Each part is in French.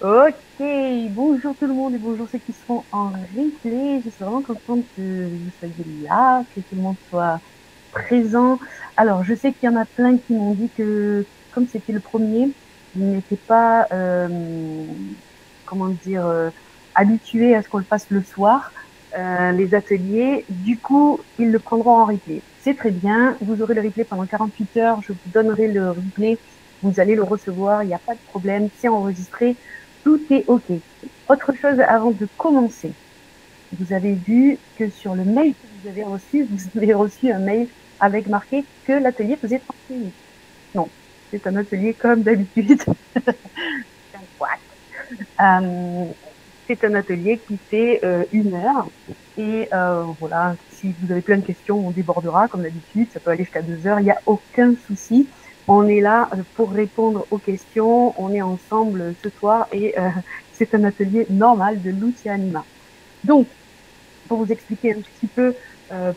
Ok, bonjour tout le monde et bonjour ceux qui seront en replay. Je suis vraiment contente que vous soyez là, que tout le monde soit présent. Alors, je sais qu'il y en a plein qui m'ont dit que, comme c'était le premier, ils n'étaient pas, comment dire, habitués à ce qu'on le fasse le soir, les ateliers. Du coup, ils le prendront en replay. C'est très bien. Vous aurez le replay pendant 48 heures. Je vous donnerai le replay. Vous allez le recevoir. Il n'y a pas de problème. C'est enregistré. Tout est OK. Autre chose avant de commencer. Vous avez vu que sur le mail que vous avez reçu un mail avec marqué que l'atelier faisait 30 minutes. Non, c'est un atelier comme d'habitude. C'est un atelier qui fait 1 heure. Et voilà, si vous avez plein de questions, on débordera comme d'habitude. Ça peut aller jusqu'à 2 heures. Il n'y a aucun souci. On est là pour répondre aux questions. On est ensemble ce soir et c'est un atelier normal de Lucia Anima. Donc, pour vous expliquer un petit peu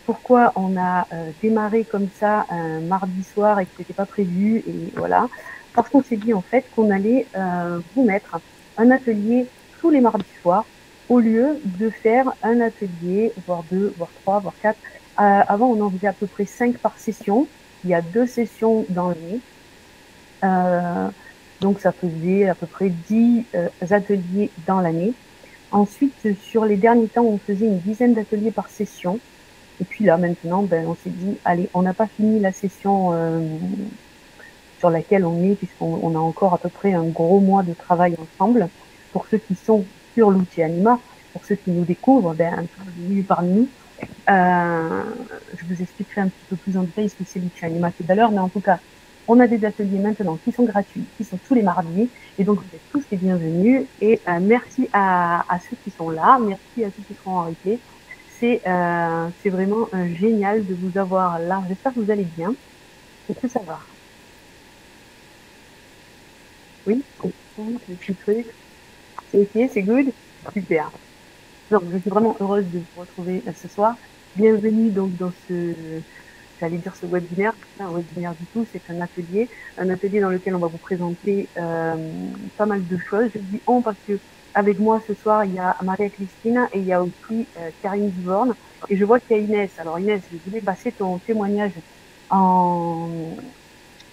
pourquoi on a démarré comme ça un mardi soir et que c'était pas prévu, et voilà, parce qu'on s'est dit en fait qu'on allait vous mettre un atelier tous les mardis soirs au lieu de faire un atelier, voire 2, voire 3, voire 4. Avant, on en faisait à peu près 5 par session. Il y a 2 sessions dans l'année. Donc, ça faisait à peu près 10 ateliers dans l'année. Ensuite, sur les derniers temps, on faisait une dizaine d'ateliers par session. Et puis là, maintenant, on s'est dit, allez, on n'a pas fini la session sur laquelle on est, puisqu'on a encore à peu près un gros mois de travail ensemble. Pour ceux qui sont sur l'outil Anima, pour ceux qui nous découvrent, bienvenue parmi nous. Je vous expliquerai un petit peu plus en détail ce que c'est l'outil Anima tout à l'heure, mais en tout cas, on a des ateliers maintenant qui sont gratuits, qui sont tous les mardis, et donc vous êtes tous les bienvenus. Et merci à ceux qui sont là, merci à ceux qui seront en replay. C'est vraiment génial de vous avoir là. J'espère que vous allez bien. Est-ce que ça va? Oui, le petit truc. C'est ok, c'est good. Super. Donc, je suis vraiment heureuse de vous retrouver ce soir. Bienvenue donc dans j'allais dire ce webinaire, c'est pas un webinaire du tout, c'est un atelier dans lequel on va vous présenter pas mal de choses. Je dis on parce que avec moi ce soir, il y a Maria Cristina et il y a aussi Karine Duborne. Et je vois qu'il y a Inès. Alors Inès, je voulais passer ton témoignage en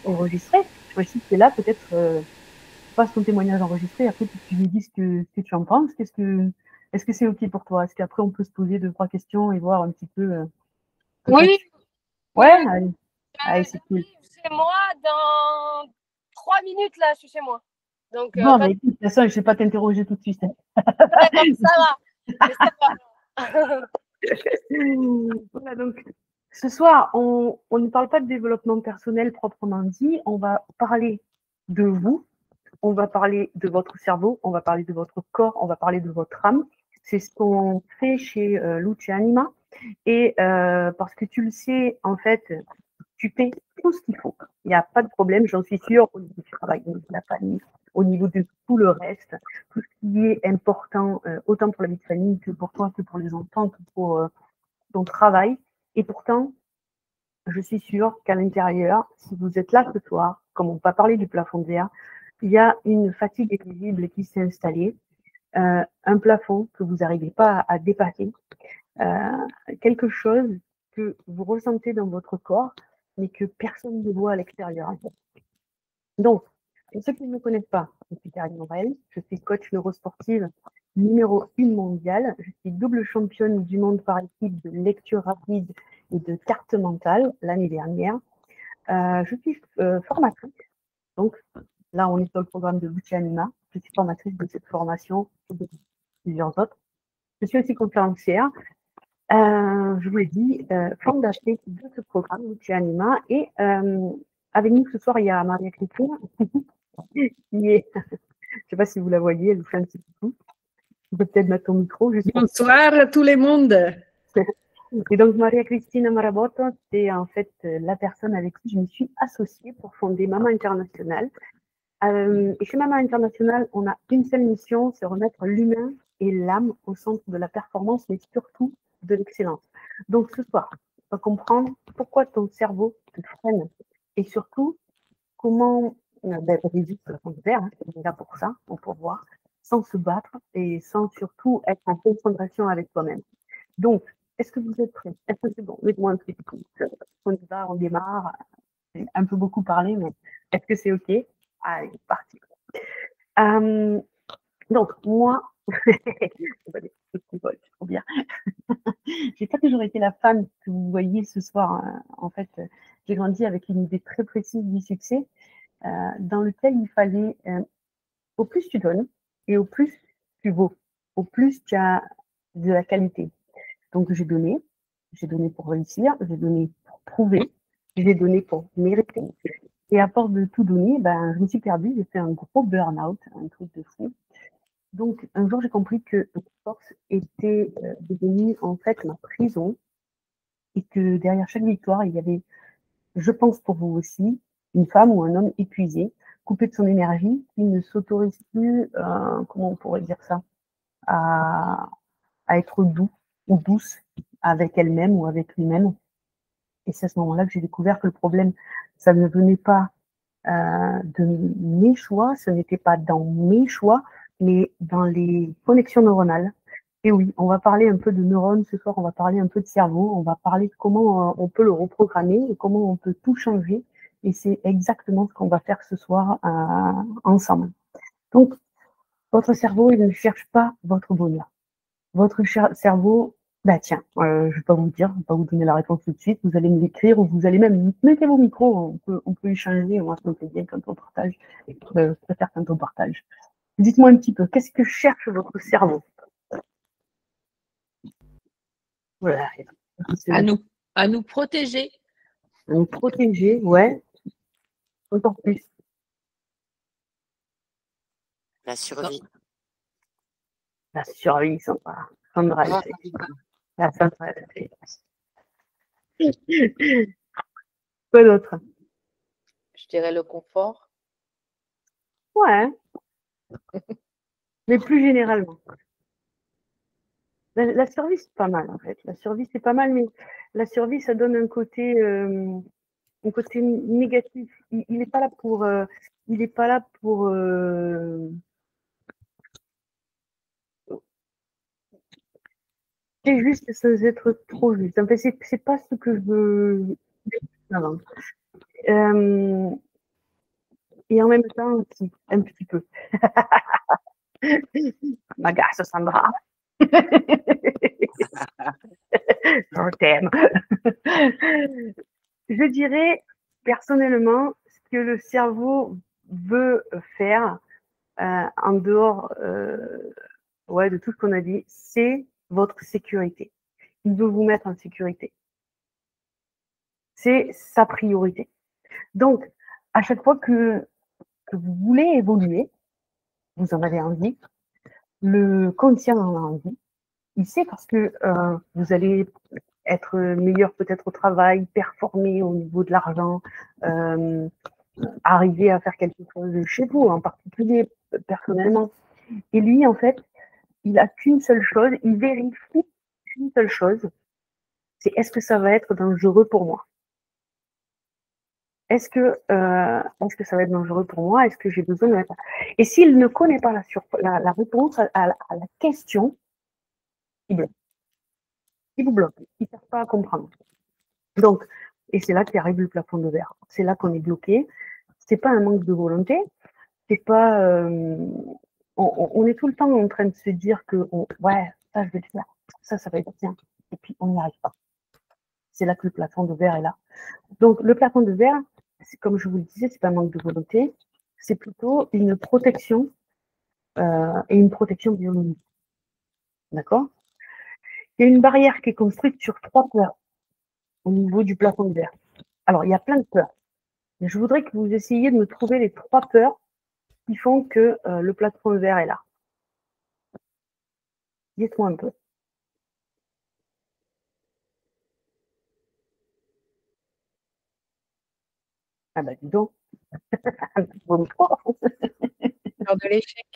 enregistré. Je sais que tu es là, peut-être passe ton témoignage enregistré. Après, tu lui dis ce que tu en penses. Est-ce que c'est OK pour toi? Est-ce qu'après, on peut se poser 2-3 questions et voir un petit peu Oui, Ouais, Oui, oui. allez, allez, c'est cool. J'arrive chez moi dans 3 minutes, là, je suis chez moi. Donc, Bon, pas mais écoute, de toute façon, je ne vais pas t'interroger tout de suite, hein. d'accord, ça va. Mais ça va. Voilà, donc, ce soir, on ne parle pas de développement personnel proprement dit, on va parler de vous, on va parler de votre cerveau, on va parler de votre corps, on va parler de votre âme. C'est ce qu'on fait chez Luce Anima. Et parce que tu le sais, en fait, tu fais tout ce qu'il faut. Il n'y a pas de problème, j'en suis sûre, au niveau du travail, au niveau de la famille, au niveau de tout le reste, tout ce qui est important, autant pour la vie de famille que pour toi, que pour les enfants, que pour ton travail. Et pourtant, je suis sûre qu'à l'intérieur, si vous êtes là ce soir, comme on va parler du plafond de verre, il y a une fatigue invisible qui s'est installée, un plafond que vous n'arrivez pas à dépasser, quelque chose que vous ressentez dans votre corps, mais que personne ne voit à l'extérieur. Donc, pour ceux qui ne me connaissent pas, je suis Karine Morel, je suis coach neurosportive numéro 1 mondiale, je suis double championne du monde par équipe de lecture rapide et de carte mentale l'année dernière. Je suis formatrice, donc là on est sur le programme de Luce Anima, je suis formatrice de cette formation et de plusieurs autres. Je suis aussi conférencière, je vous l'ai dit, fondatrice de ce programme Luce Anima et avec nous ce soir il y a Maria-Christine qui est, je ne sais pas si vous la voyez, elle vous fait un petit coucou. Vous pouvez peut-être mettre ton micro. Juste pour... Bonsoir à tout le monde. Et donc, Maria Cristina Marabotto, c'est en fait la personne avec qui je me suis associée pour fonder Maman International. Et chez Maman International, on a une seule mission, c'est remettre l'humain et l'âme au centre de la performance, mais surtout de l'excellence. Donc, ce soir, on va comprendre pourquoi ton cerveau te freine et surtout comment résoudre le fond de verre, hein, c'est là pour ça, pour pouvoir, sans se battre et sans surtout être en confrontation avec toi-même. Donc, est-ce que vous êtes prêts? Est-ce que c'est bon? Mettez-moi un petit coup. On y va, on démarre. J'ai un peu beaucoup parlé, mais est-ce que c'est OK? Allez, parti. Donc, moi, c'est trop bien. J'ai pas toujours été la femme que vous voyez ce soir. Hein. En fait, j'ai grandi avec une idée très précise du succès, dans lequel il fallait, au plus tu donnes et au plus tu vaux, au plus tu as de la qualité. Donc, j'ai donné pour réussir, j'ai donné pour prouver, j'ai donné pour mériter. Et à force de tout donner, ben, je me suis perdue, j'ai fait un gros burn-out, un truc de fou. Donc, un jour, j'ai compris que la force était devenue en fait ma prison et que derrière chaque victoire, il y avait, je pense pour vous aussi, une femme ou un homme épuisé, coupé de son énergie, qui ne s'autorise plus, comment on pourrait dire ça, à, à être doux ou douce avec elle-même ou avec lui-même. Et c'est à ce moment-là que j'ai découvert que le problème, ça ne venait pas de mes choix, ce n'était pas dans mes choix, mais dans les connexions neuronales. Et oui, on va parler un peu de neurones ce soir, on va parler un peu de cerveau, on va parler de comment on peut le reprogrammer et comment on peut tout changer. Et c'est exactement ce qu'on va faire ce soir ensemble. Donc, votre cerveau, il ne cherche pas votre bonheur. Votre cerveau, bah tiens, je ne vais pas vous dire, je ne vais pas vous donner la réponse tout de suite, vous allez me l'écrire ou vous allez même mettez vos micros, on peut échanger, moi ça me fait bien quand on partage, je préfère quand on partage. Dites-moi un petit peu, qu'est-ce que cherche votre cerveau? Voilà. À nous protéger. À nous protéger, ouais, encore plus. La survie. La survie, Sandra. Sandra, la Sandra, quoi d'autre? Je dirais le confort. Ouais, mais plus généralement. La survie, c'est pas mal, en fait. La survie, c'est pas mal, mais la survie, ça donne un côté négatif. Il n'est pas là pour. Il est pas là pour. C'est juste sans être trop juste. En fait, c'est pas ce que je veux. Non. Et en même temps, si, un petit peu. Ma garce, Sandra. Je t'aime. je dirais personnellement ce que le cerveau veut faire en dehors de tout ce qu'on a dit, c'est votre sécurité. Il veut vous mettre en sécurité. C'est sa priorité. Donc, à chaque fois que vous voulez évoluer, vous en avez envie, le conscient en a envie, il sait parce que vous allez être meilleur peut-être au travail, performer au niveau de l'argent, arriver à faire quelque chose chez vous, en particulier personnellement. Et lui, en fait, il a qu'une seule chose, il vérifie une seule chose, c'est est-ce que ça va être dangereux pour moi? Est-ce que ça va être dangereux pour moi? Est-ce que j'ai besoin de mettre... Et s'il ne connaît pas la réponse à la question, il bloque. Il vous bloque. Il ne cherche pas à comprendre. Donc, et c'est là qu'arrive le plafond de verre. C'est là qu'on est bloqué. C'est pas un manque de volonté. C'est pas... on est tout le temps en train de se dire que ouais, ça je vais le faire. Ça va être bien. Et puis on n'y arrive pas. C'est là que le plafond de verre est là. Donc le plafond de verre, comme je vous le disais, c'est pas un manque de volonté, c'est plutôt une protection et une protection biologique. D'accord? Il y a une barrière qui est construite sur 3 peurs au niveau du plafond de verre. Alors, il y a plein de peurs. Mais je voudrais que vous essayiez de me trouver les 3 peurs qui font que le plafond de verre est là. Dites-moi un peu. Ah bah dis donc. Peur de l'échec.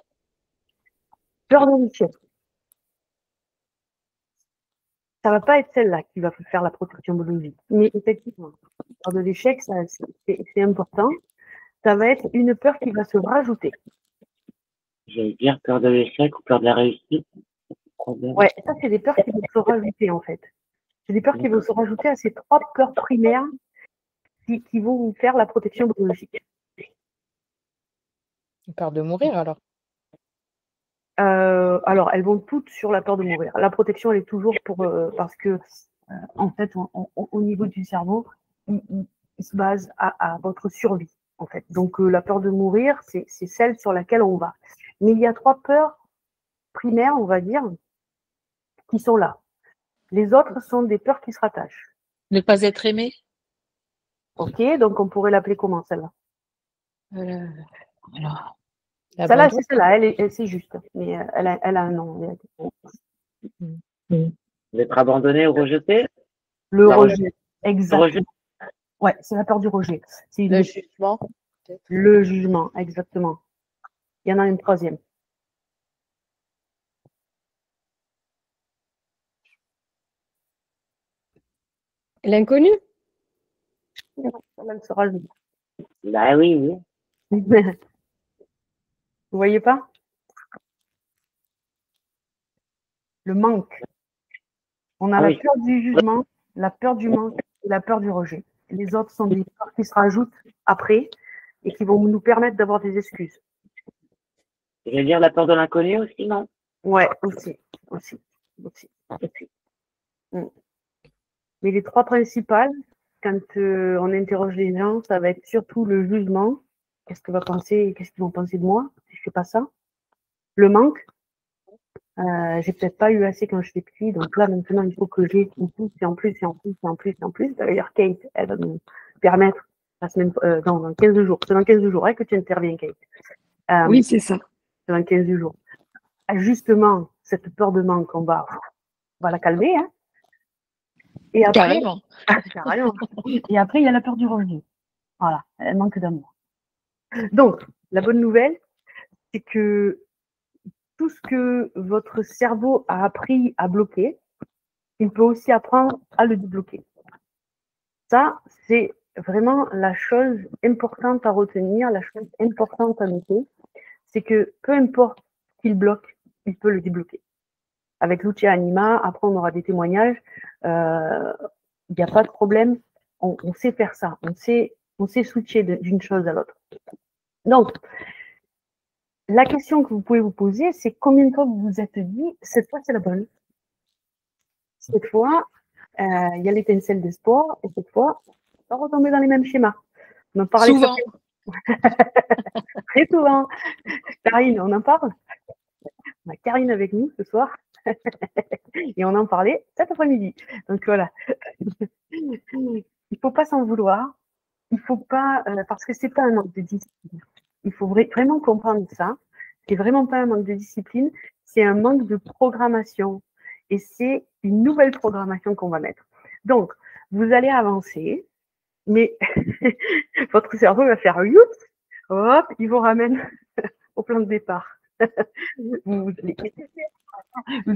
Peur de l'échec. Ça va pas être celle-là qui va faire la protection biologique. Mais effectivement, peur de l'échec, c'est important. Ça va être une peur qui va se rajouter. J'allais dire peur de l'échec ou peur de la réussite. Ouais, ça, c'est des peurs qui vont se rajouter, en fait. C'est des peurs qui vont se rajouter à ces 3 peurs primaires qui vont vous faire la protection biologique. Peur de mourir, alors? Alors, elles vont toutes sur la peur de mourir. La protection, elle est toujours parce que, en fait, au niveau du cerveau, il se base à votre survie, en fait. Donc, la peur de mourir, c'est celle sur laquelle on va. Mais il y a 3 peurs primaires, on va dire, qui sont là. Les autres sont des peurs qui se rattachent. Ne pas être aimé? Ok, donc on pourrait l'appeler comment, celle-là? Alors, celle-là, c'est celle-là, c'est juste. Mais elle a un nom. D'être abandonné ou rejeté? Le rejet, exactement. Ouais, c'est la peur du rejet. C'est le jugement. Le jugement, exactement. Il y en a une 3e. L'inconnu? Elle sera le... Bah oui. Vous voyez pas? Le manque. On a la peur du jugement, la peur du manque et la peur du rejet. Les autres sont des peurs qui se rajoutent après et qui vont nous permettre d'avoir des excuses. Je vais dire la peur de l'inconnu aussi, non? Ouais, aussi. Mais les 3 principales, quand on interroge les gens, ça va être surtout le jugement. Qu'est-ce qu'ils vont penser de moi si je fais pas ça? Le manque. J'ai peut-être pas eu assez quand j'étais petite, donc là maintenant il faut que j'ai en plus et en plus et en plus et en plus et en plus. D'ailleurs Kate, elle va nous permettre la semaine dans 15 jours. C'est dans 15 jours que tu interviens, Kate. Oui, c'est ça. C'est dans 15 jours. Justement, cette peur de manque, on va la calmer, hein. Et après, carrément. Et après, il y a la peur du rejet. Voilà, elle manque d'amour. Donc, la bonne nouvelle, c'est que tout ce que votre cerveau a appris à bloquer, il peut aussi apprendre à le débloquer. Ça, c'est vraiment la chose importante à retenir, la chose importante à noter, c'est que peu importe ce qu'il bloque, il peut le débloquer. Avec l'outil Anima, après on aura des témoignages, il n'y a pas de problème, on sait faire ça, on sait switcher d'une chose à l'autre. Donc, la question que vous pouvez vous poser, c'est combien de fois vous vous êtes dit, cette fois c'est la bonne. Cette fois, il y a l'étincelle d'espoir, et cette fois, pas retomber dans les mêmes schémas. On en parlait Souvent. très souvent. Karine, on en parle. On a Karine avec nous ce soir. Et on en parlait cet après-midi. Donc voilà. Il ne faut pas s'en vouloir. Il ne faut pas, parce que c'est pas un manque de discipline. Il faut vraiment comprendre ça. C'est vraiment pas un manque de discipline, c'est un manque de programmation. Et c'est une nouvelle programmation qu'on va mettre. Donc, vous allez avancer, mais votre cerveau va faire youp, hop, il vous ramène au plan de départ. Vous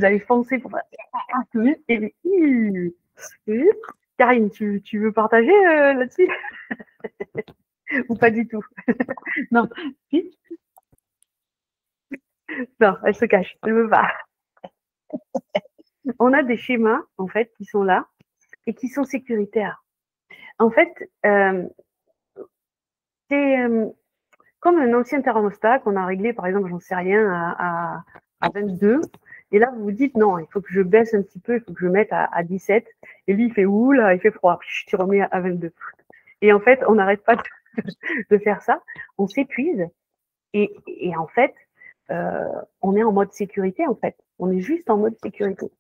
allez foncer pour et Karine, tu veux partager là-dessus ou pas du tout? Non, si? Non, elle se cache, elle veut pas. On a des schémas en fait qui sont là et qui sont sécuritaires. En fait, c'est comme un ancien thermostat qu'on a réglé, par exemple, j'en sais rien, à 22. Et là, vous vous dites, non, il faut que je baisse un petit peu, il faut que je mette à 17. Et lui, il fait, ouh là, il fait froid. Je te remets à 22. Et en fait, on n'arrête pas de faire ça. On s'épuise. Et en fait, on est en mode sécurité, en fait. On est juste en mode sécurité.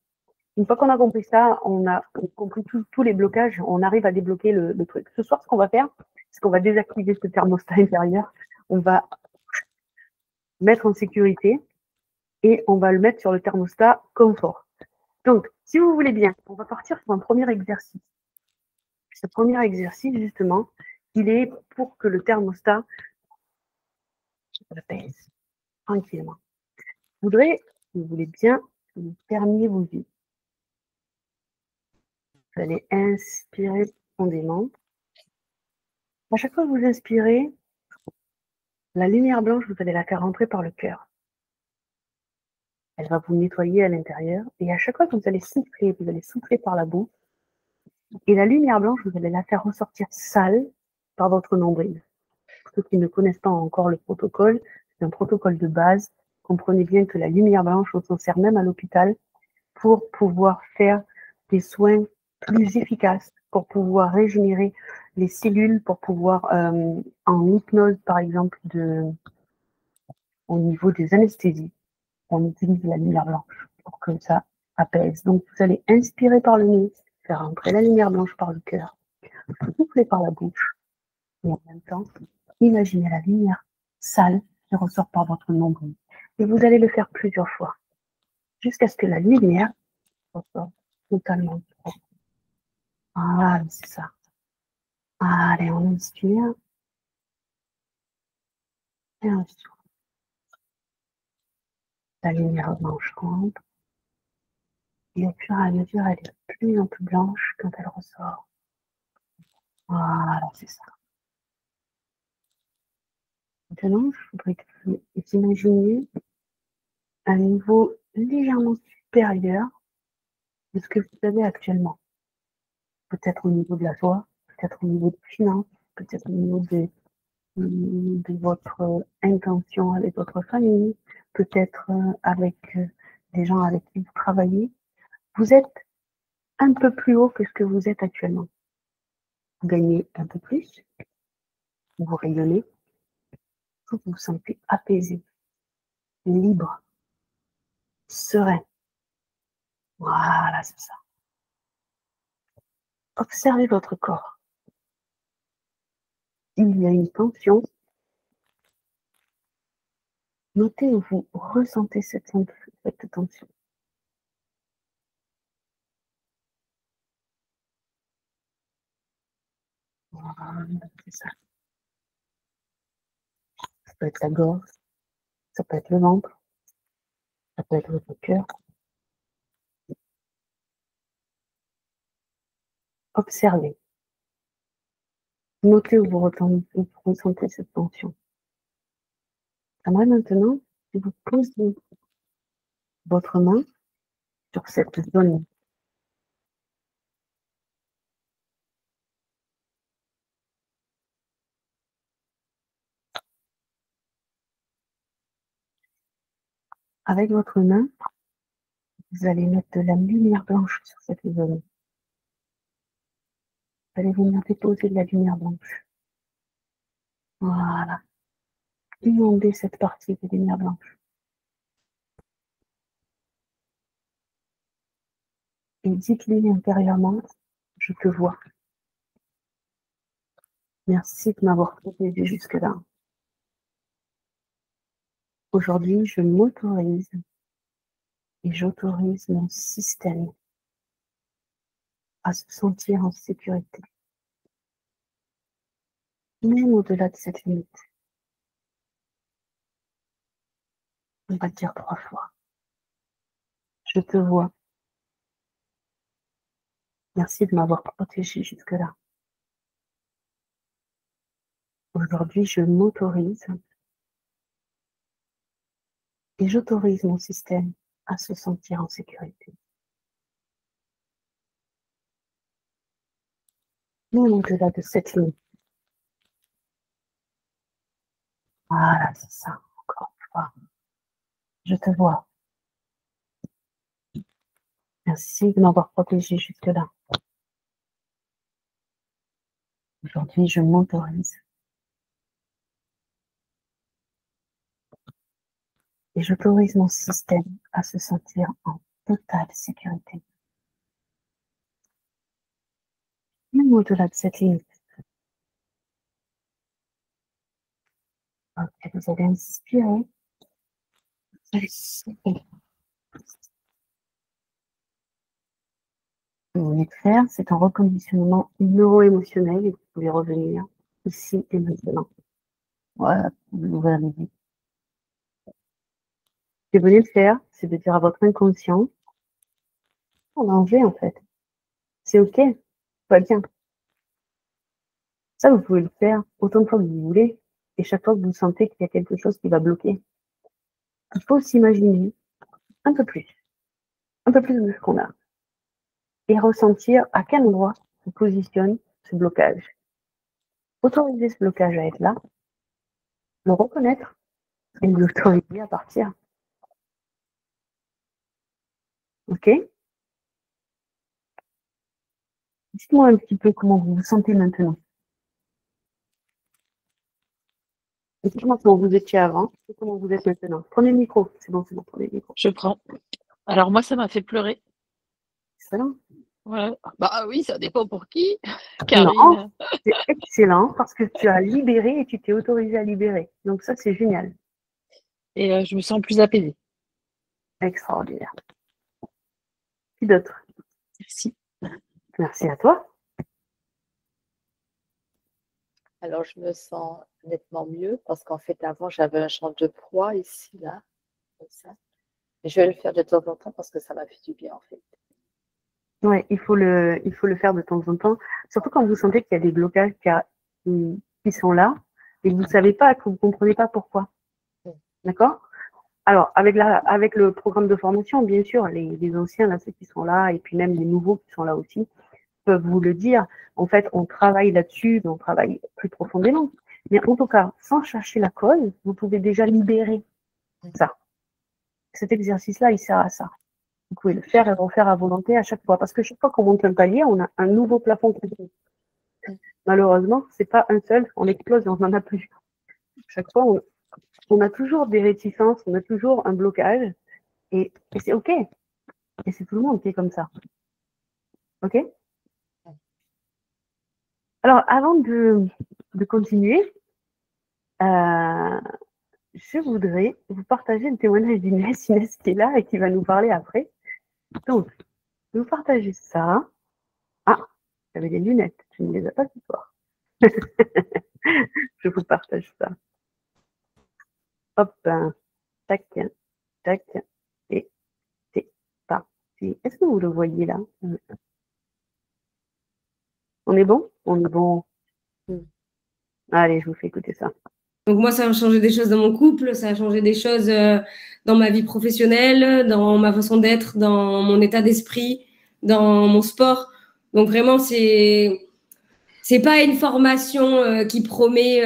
Une fois qu'on a compris ça, on a compris tous les blocages, on arrive à débloquer le truc. Ce soir, ce qu'on va faire, c'est qu'on va désactiver ce thermostat intérieur. On va mettre en sécurité et on va le mettre sur le thermostat confort. Donc, si vous voulez bien, on va partir sur un premier exercice. Ce premier exercice, justement, il est pour que le thermostat pèse tranquillement. Je voudrais, si vous voulez bien, que vous fermiez vos yeux. Vous allez inspirer profondément. À chaque fois que vous inspirez, la lumière blanche, vous allez la faire rentrer par le cœur. Elle va vous nettoyer à l'intérieur. Et à chaque fois que vous allez souffler par la bouche. Et la lumière blanche, vous allez la faire ressortir sale par votre nombril. Pour ceux qui ne connaissent pas encore le protocole, c'est un protocole de base. Comprenez bien que la lumière blanche, on s'en sert même à l'hôpital pour pouvoir faire des soins plus efficaces, pour pouvoir régénérer les cellules, pour pouvoir, en hypnose par exemple, au niveau des anesthésies, on utilise la lumière blanche pour que ça apaise. Donc vous allez inspirer par le nez, faire entrer la lumière blanche par le cœur, souffler par la bouche, et en même temps, imaginez la lumière sale qui ressort par votre nombril. Et vous allez le faire plusieurs fois, jusqu'à ce que la lumière ressorte totalement propre. Ah, c'est ça. Allez, on inspire. Et on souffle. La lumière blanche rentre. Et au fur et à mesure, elle est de plus en plus blanche quand elle ressort. Voilà, c'est ça. Maintenant, je voudrais que vous imaginiez un niveau légèrement supérieur de ce que vous avez actuellement. Peut-être au niveau de la joie, peut-être au niveau des finances, peut-être au niveau de votre intention avec votre famille, peut-être avec des gens avec qui vous travaillez. Vous êtes un peu plus haut que ce que vous êtes actuellement. Vous gagnez un peu plus, vous rayonnez, vous vous sentez apaisé, libre, serein. Voilà, c'est ça. Observez votre corps. Il y a une tension. Notez où vous ressentez cette tension. Voilà, c'est ça. Ça peut être la gorge, ça peut être le ventre, ça peut être votre cœur. Observez. Notez où vous ressentez cette tension. J'aimerais maintenant que vous posiez votre main sur cette zone. Avec votre main, vous allez mettre de la lumière blanche sur cette zone. allez venir déposer de la lumière blanche. Voilà. Inondez cette partie de lumière blanche. Et dites-lui intérieurement, je te vois. Merci de m'avoir protégé jusque-là. Aujourd'hui, je m'autorise et j'autorise mon système à se sentir en sécurité. Même au-delà de cette limite. On va le dire 3 fois. Je te vois. Merci de m'avoir protégé jusque-là. Aujourd'hui, je m'autorise et j'autorise mon système à se sentir en sécurité. Même au-delà de cette limite. Voilà, c'est ça. Encore une fois. Je te vois. Merci de m'avoir protégé jusque-là. Aujourd'hui, je m'autorise. Et j'autorise mon système à se sentir en totale sécurité. Même au-delà de cette limite. Ok, vous allez inspirer. Ce que vous venez de faire, c'est un reconditionnement neuro-émotionnel et vous pouvez revenir ici et maintenant. Voilà, vous ouvrez les yeux. Ce que vous venez de faire, c'est de dire à votre inconscient, on a enlevé en fait. C'est ok, pas bien. Ça, vous pouvez le faire autant de fois que vous voulez. Et chaque fois que vous sentez qu'il y a quelque chose qui va bloquer, il faut s'imaginer un peu plus de ce qu'on a. Et ressentir à quel endroit se positionne ce blocage. Autoriser ce blocage à être là, le reconnaître et l'autoriser à partir. Ok? Dites-moi un petit peu comment vous vous sentez maintenant. Et dites-moi comment vous étiez avant et comment vous êtes maintenant. Prenez le micro. C'est bon, prenez le micro. Je prends. Alors moi, ça m'a fait pleurer. Excellent. Ouais. Bah oui, ça dépend pour qui. Karine. Non, c'est excellent parce que tu as libéré et tu t'es autorisé à libérer. Donc ça, c'est génial. Et je me sens plus apaisée. Extraordinaire. Qui d'autre? Merci. Merci à toi. Alors, je me sens nettement mieux parce qu'en fait, avant, j'avais un champ de poids ici, là, comme ça. Et je vais le faire de temps en temps parce que ça m'a fait du bien, en fait. Oui, il faut le faire de temps en temps, surtout quand vous sentez qu'il y a des blocages qui sont là et que vous ne savez pas, que vous ne comprenez pas pourquoi. D'accord? Alors, avec le programme de formation, bien sûr, les anciens, là, ceux qui sont là, et puis même les nouveaux qui sont là aussi, peuvent vous le dire. En fait, on travaille là-dessus, mais on travaille plus profondément. Mais en tout cas, sans chercher la cause, vous pouvez déjà libérer ça. Cet exercice-là, il sert à ça. Vous pouvez le faire et refaire à volonté à chaque fois. Parce que chaque fois qu'on monte un palier, on a un nouveau plafond qui tombe. Malheureusement, c'est pas un seul, on explose et on n'en a plus. Chaque fois, on a toujours des réticences, on a toujours un blocage. Et c'est OK. Et c'est tout le monde qui est comme ça. OK? Alors, avant de continuer, je voudrais vous partager le témoignage d'Inès qui est là et qui va nous parler après. Donc, je vais vous partager ça. Ah, j'avais des lunettes, je ne les ai pas ce soir. Je vous partage ça. Hop, tac, tac, et c'est parti. Est-ce que vous le voyez là? On est bon? On est bon. Allez, je vous fais écouter ça. Donc moi, ça a changé des choses dans mon couple, ça a changé des choses dans ma vie professionnelle, dans ma façon d'être, dans mon état d'esprit, dans mon sport. Donc vraiment, c'est pas une formation qui promet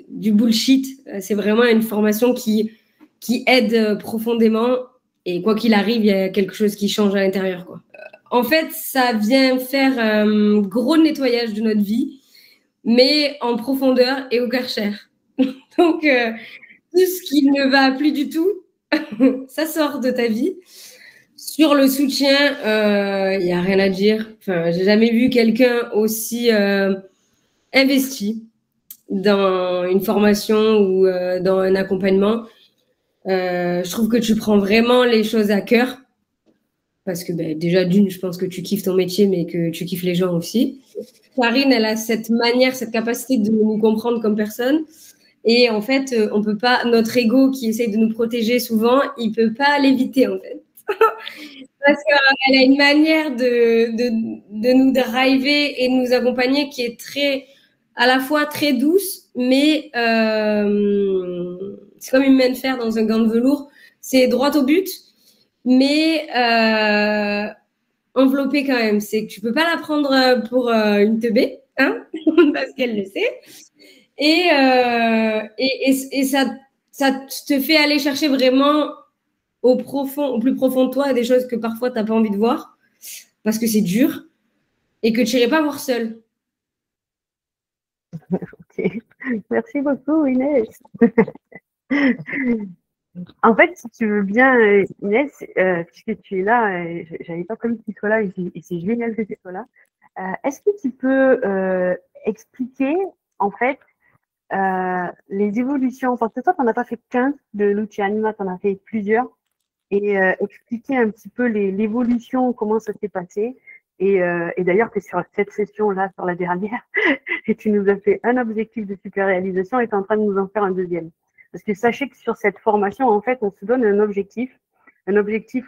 du bullshit. C'est vraiment une formation qui aide profondément. Et quoi qu'il arrive, il y a quelque chose qui change à l'intérieur, quoi. En fait, ça vient faire un gros nettoyage de notre vie, mais en profondeur et au Karcher. Donc, tout ce qui ne va plus du tout, ça sort de ta vie. Sur le soutien, il n'y a rien à dire. Enfin, j'ai jamais vu quelqu'un aussi investi dans une formation ou dans un accompagnement. Je trouve que tu prends vraiment les choses à cœur. Parce que déjà, d'une, je pense que tu kiffes ton métier, mais que tu kiffes les gens aussi. Karine, elle a cette manière, cette capacité de nous comprendre comme personne. Et en fait, on peut pas, notre ego qui essaye de nous protéger souvent, il peut pas l'éviter, en fait. Parce qu'elle a une manière de nous driver et de nous accompagner qui est très, à la fois très douce, mais c'est comme une main de fer dans un gant de velours. C'est droit au but, mais enveloppé quand même. C'est que tu peux pas la prendre pour une teubée, hein, parce qu'elle le sait. Et ça te fait aller chercher vraiment au plus profond de toi des choses que parfois tu n'as pas envie de voir parce que c'est dur et que tu n'irais pas voir seul. Ok. Merci beaucoup, Inès. En fait, si tu veux bien, Inès, puisque tu es là, j'avais pas prévu que tu sois là et c'est génial que tu sois là. Est-ce que tu peux expliquer, en fait, les évolutions, parce que toi, tu n'en as pas fait qu'un de l'outil Anima, tu en as fait plusieurs, et expliquer un petit peu l'évolution, comment ça s'est passé. Et d'ailleurs, tu es sur cette session-là, sur la dernière, et tu nous as fait un objectif de super réalisation et tu es en train de nous en faire un deuxième. Parce que sachez que sur cette formation, en fait, on se donne un objectif à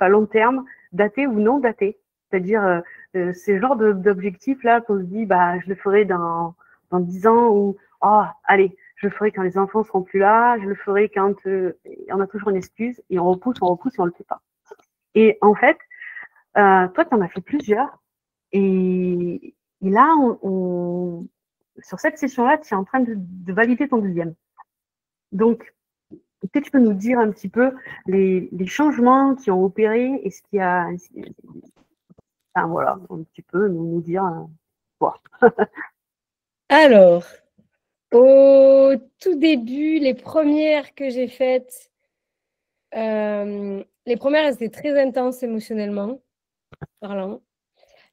long terme, daté ou non daté. C'est-à-dire, ce genre d'objectif-là qu'on se dit, bah, je le ferai dans 10 ans ou, oh, allez, je le ferai quand les enfants seront plus là, je le ferai quand on a toujours une excuse et on repousse et on le fait pas. Et en fait, toi, tu en as fait plusieurs et là, sur cette session-là, tu es en train de valider ton deuxième. Donc, peut-être tu peux nous dire un petit peu les changements qui ont opéré et ce qui a... Enfin, voilà, un petit peu nous dire quoi. Alors, au tout début, les premières que j'ai faites, les premières, elles étaient très intenses émotionnellement parlant.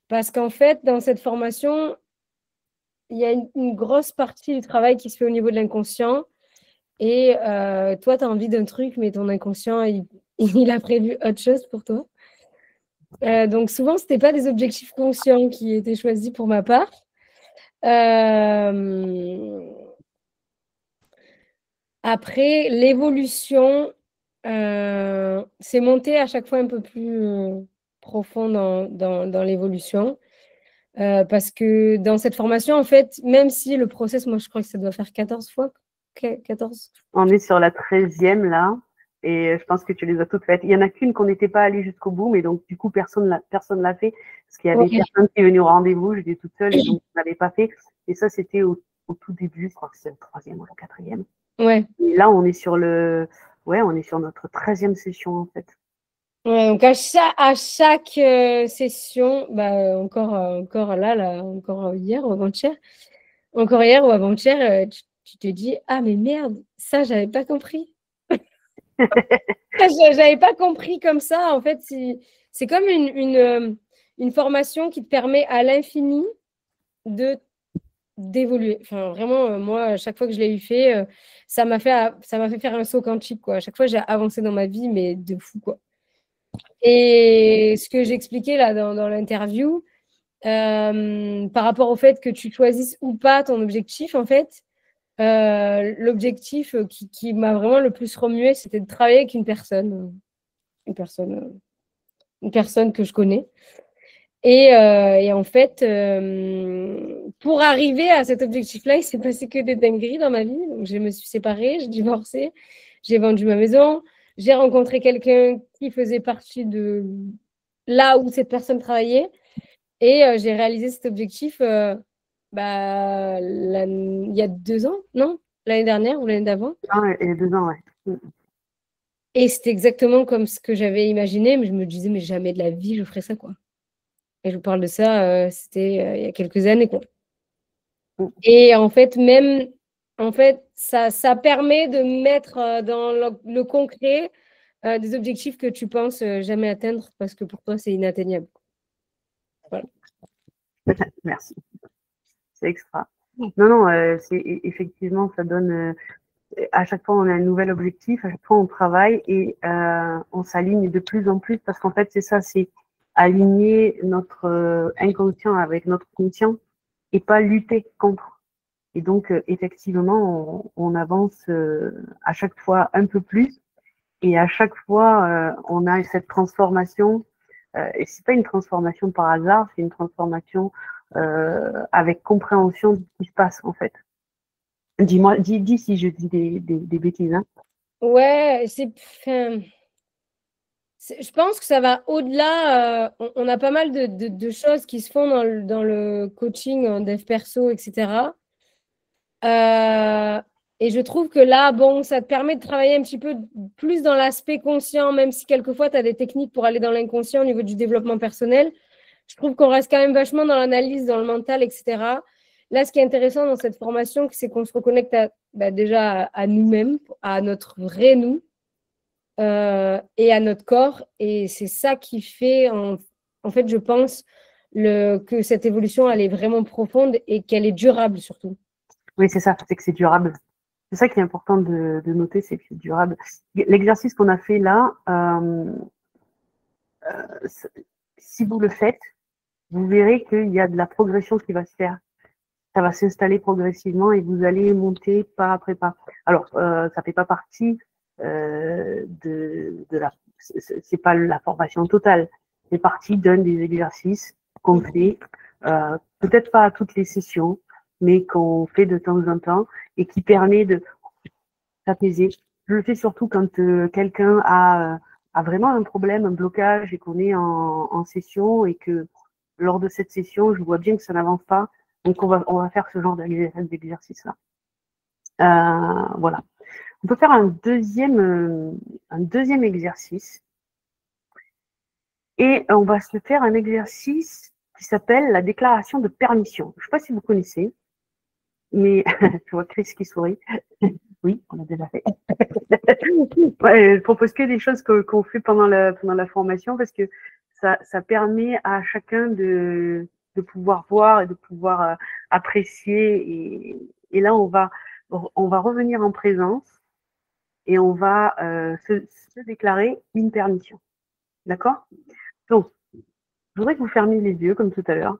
Parce qu'en fait, dans cette formation, il y a une grosse partie du travail qui se fait au niveau de l'inconscient. Et toi, tu as envie d'un truc, mais ton inconscient, il a prévu autre chose pour toi. Donc, souvent, ce n'était pas des objectifs conscients qui étaient choisis pour ma part. Après, l'évolution, c'est monté à chaque fois un peu plus profond dans l'évolution. Parce que dans cette formation, en fait, même si le process, moi, je crois que ça doit faire 14 fois. 14. On est sur la 13e, là. Et je pense que tu les as toutes faites. Il n'y en a qu'une qu'on n'était pas allé jusqu'au bout, mais donc, du coup, personne l'a fait. Parce qu'il y avait personne qui est venu au rendez-vous. J'étais toute seule et donc, je ne l'avais pas fait. Et ça, c'était au tout début. Je crois que c'est le 3e ou le 4e. Ouais. Et là, on est sur on est sur notre 13e session, en fait. Ouais, donc à chaque session, encore là, encore hier ou avant-hier, tu te dis, ah mais merde, ça j'avais pas compris. J'avais pas compris comme ça. En fait, c'est comme une formation qui te permet à l'infini d'évoluer. Enfin, vraiment, moi, à chaque fois que je l'ai fait, ça m'a fait faire un saut quantique, quoi. À chaque fois, j'ai avancé dans ma vie, mais de fou, quoi. Et ce que j'expliquais là dans l'interview, par rapport au fait que tu choisisses ou pas ton objectif, en fait, l'objectif qui m'a vraiment le plus remué, c'était de travailler avec une personne que je connais. Et en fait, pour arriver à cet objectif-là, il s'est passé que des dingueries dans ma vie. Donc, je me suis séparée, j'ai divorcé, j'ai vendu ma maison, j'ai rencontré quelqu'un qui faisait partie de là où cette personne travaillait. Et j'ai réalisé cet objectif il y a 2 ans, non? L'année dernière ou l'année d'avant? Ah, il y a 2 ans, ouais. Et c'était exactement comme ce que j'avais imaginé, mais je me disais, mais jamais de la vie, je ferais ça, quoi. Et je vous parle de ça, c'était il y a quelques années, quoi. Mm. Et en fait, ça permet de mettre dans le concret des objectifs que tu penses jamais atteindre parce que pour toi, c'est inatteignable. Voilà. Merci. C'est extra. Non, non, effectivement, ça donne. À chaque fois, on a un nouvel objectif, à chaque fois, on travaille et on s'aligne de plus en plus parce qu'en fait, c'est ça, c'est aligner notre inconscient avec notre conscient et pas lutter contre. Et donc, effectivement, on avance à chaque fois un peu plus et à chaque fois, on a cette transformation. Et c'est pas une transformation par hasard, c'est une transformation avec compréhension de ce qui se passe en fait. Dis-moi, dis si je dis des bêtises. Hein. Ouais, je pense que ça va au-delà. On a pas mal de choses qui se font dans le coaching en dev perso, etc. Et je trouve que là, bon, ça te permet de travailler un petit peu plus dans l'aspect conscient, même si quelquefois, tu as des techniques pour aller dans l'inconscient au niveau du développement personnel. Je trouve qu'on reste quand même vachement dans l'analyse, dans le mental, etc. Là, ce qui est intéressant dans cette formation, c'est qu'on se reconnecte déjà à nous-mêmes, à notre vrai nous et à notre corps. Et c'est ça qui fait, en fait, je pense, que cette évolution, elle est vraiment profonde et qu'elle est durable surtout. Oui, c'est ça, c'est que c'est durable. C'est ça qui est important de noter, c'est que c'est durable. L'exercice qu'on a fait là, si vous le faites, vous verrez qu'il y a de la progression qui va se faire. Ça va s'installer progressivement et vous allez monter pas après pas. Alors, ça fait pas partie de la. C'est pas la formation totale. C'est partie d'un des exercices qu'on fait, peut-être pas à toutes les sessions, mais qu'on fait de temps en temps et qui permet de s'apaiser. Je le fais surtout quand quelqu'un a vraiment un problème, un blocage et qu'on est en session et que lors de cette session, je vois bien que ça n'avance pas. Donc, on va faire ce genre d'exercice-là. Voilà. On peut faire un deuxième exercice. Et on va se faire un exercice qui s'appelle la déclaration de permission. Je ne sais pas si vous connaissez, mais je vois Chris qui sourit. Oui, on l'a déjà fait. Ouais, je propose que des choses qu'on fait pendant la formation parce que ça permet à chacun de pouvoir voir et de pouvoir apprécier. Et là, on va revenir en présence et on va se déclarer une permission. D'accord? Donc, je voudrais que vous fermiez les yeux comme tout à l'heure.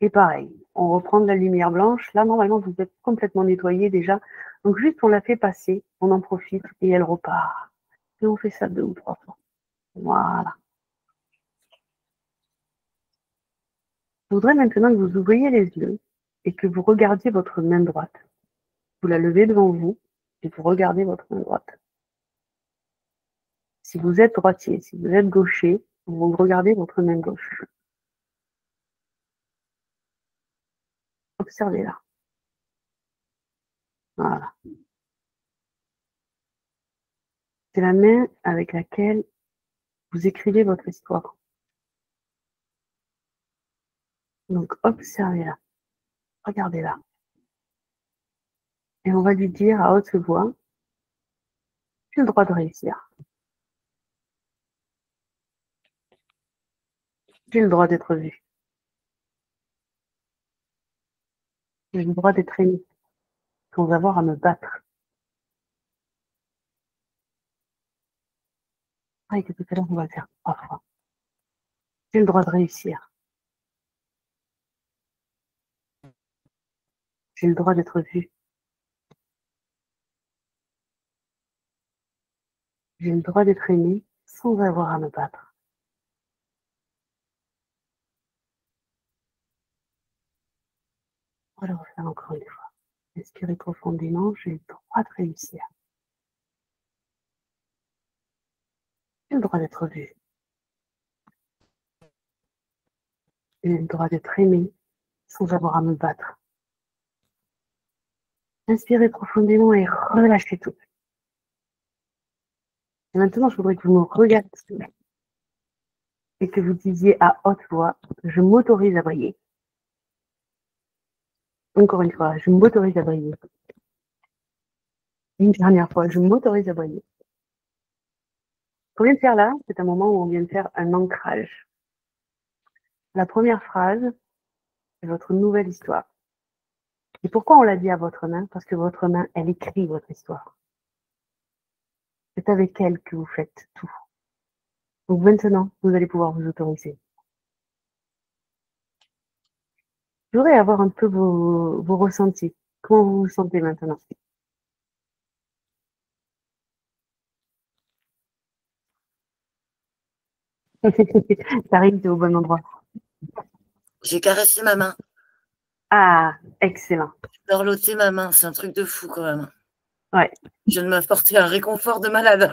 Et pareil, on reprend de la lumière blanche. Là, normalement, vous êtes complètement nettoyé déjà. Donc, juste, on la fait passer, on en profite et elle repart. Et on fait ça 2 ou 3 fois. Voilà. Je voudrais maintenant que vous ouvriez les yeux et que vous regardiez votre main droite. Vous la levez devant vous et vous regardez votre main droite. Si vous êtes droitier, si vous êtes gaucher, vous regardez votre main gauche. Observez-la. Voilà. C'est la main avec laquelle vous écrivez votre histoire. Donc, observez-la. Regardez-la. Et on va lui dire à haute voix, j'ai le droit de réussir. J'ai le droit d'être vu. J'ai le droit d'être aimé, sans avoir à me battre. Pareil que tout à l'heure, on va le faire 3 fois. J'ai le droit de réussir. J'ai le droit d'être vu. J'ai le droit d'être aimé, sans avoir à me battre. On va le refaire encore une fois. Inspirez profondément, j'ai le droit de réussir. J'ai le droit d'être vu. J'ai le droit d'être aimé, sans avoir à me battre. Inspirez profondément et relâchez tout. Et maintenant, je voudrais que vous me regardiez et que vous disiez à haute voix, je m'autorise à briller. Encore une fois, je m'autorise à briller. Une dernière fois, je m'autorise à briller. Ce qu'on vient de faire là, c'est un moment où on vient de faire un ancrage. La première phrase, c'est votre nouvelle histoire. Et pourquoi on l'a dit à votre main? Parce que votre main, elle écrit votre histoire. C'est avec elle que vous faites tout. Donc maintenant, vous allez pouvoir vous autoriser. Je voudrais avoir un peu vos ressentis. Comment vous vous sentez maintenant? Karine, t'es au bon endroit. J'ai caressé ma main. Ah, excellent. J'ai dorloté ma main. C'est un truc de fou quand même. Ouais. Je viens de m'apporter un réconfort de malade.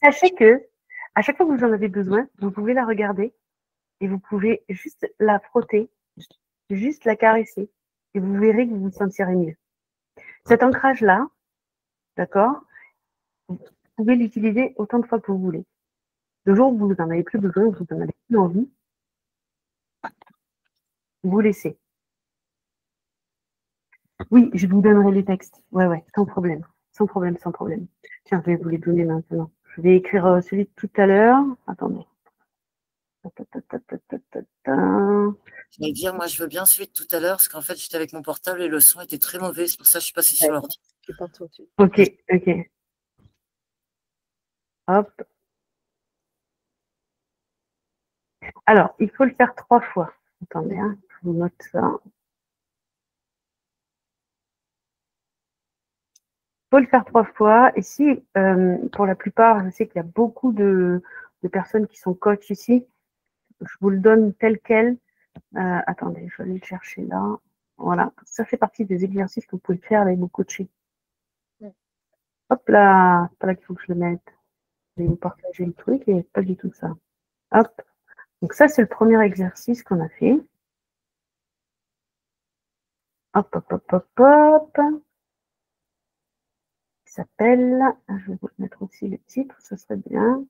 Sachez que, à chaque fois que vous en avez besoin, vous pouvez la regarder et vous pouvez juste la frotter, juste la caresser et vous verrez que vous vous sentirez mieux. Cet ancrage-là, d'accord, vous pouvez l'utiliser autant de fois que vous voulez. Le jour où vous n'en avez plus besoin, vous n'en avez plus envie, vous laissez. Oui, je vous donnerai les textes. Ouais, sans problème. Sans problème, sans problème. Tiens, je vais vous les donner maintenant. Je vais écrire celui de tout à l'heure. Attendez. Je vais dire, moi, je veux bien celui de tout à l'heure, parce qu'en fait, j'étais avec mon portable et le son était très mauvais. C'est pour ça que je suis passée sur l'ordi. Ok. Hop. Alors, il faut le faire 3 fois. Attendez, hein, je vous note ça. Il faut le faire 3 fois. Et si, pour la plupart, je sais qu'il y a beaucoup de personnes qui sont coachs ici, je vous le donne tel quel. Attendez, je vais aller le chercher là. Voilà, ça fait partie des exercices que vous pouvez faire avec vos coachés. Hop là, c'est pas là qu'il faut que je le mette. Je vais vous partager le truc et pas du tout ça. Hop. Donc ça, c'est le premier exercice qu'on a fait. Hop. Il s'appelle, je vais vous mettre aussi le titre, ce serait bien,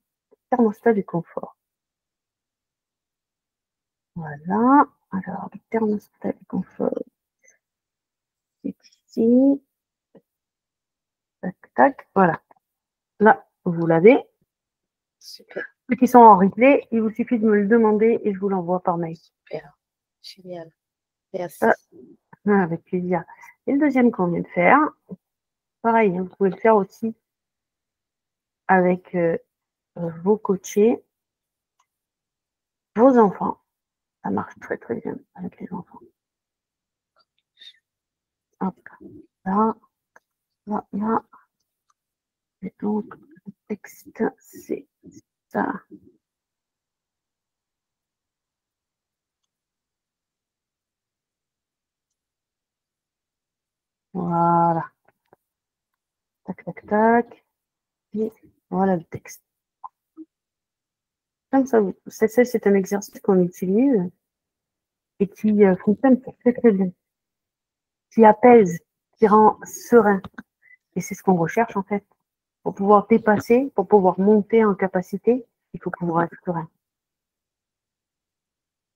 thermostat du confort. Voilà. Alors, le thermostat du confort, c'est ici. Tac, voilà. Là, vous l'avez. Super. Ceux qui sont en replay, il vous suffit de me le demander et je vous l'envoie par mail. Super. Génial. Merci. Avec plaisir. Et le deuxième qu'on vient de faire, pareil, vous pouvez le faire aussi avec vos coachés, vos enfants. Ça marche très très bien avec les enfants. Hop, là. Et donc, le texte, c'est ça. Voilà. Tac. Et voilà le texte. Comme ça, c'est un exercice qu'on utilise et qui fonctionne très très bien. Qui apaise, qui rend serein. Et c'est ce qu'on recherche en fait. Pour pouvoir dépasser, pour pouvoir monter en capacité, il faut pouvoir être serein.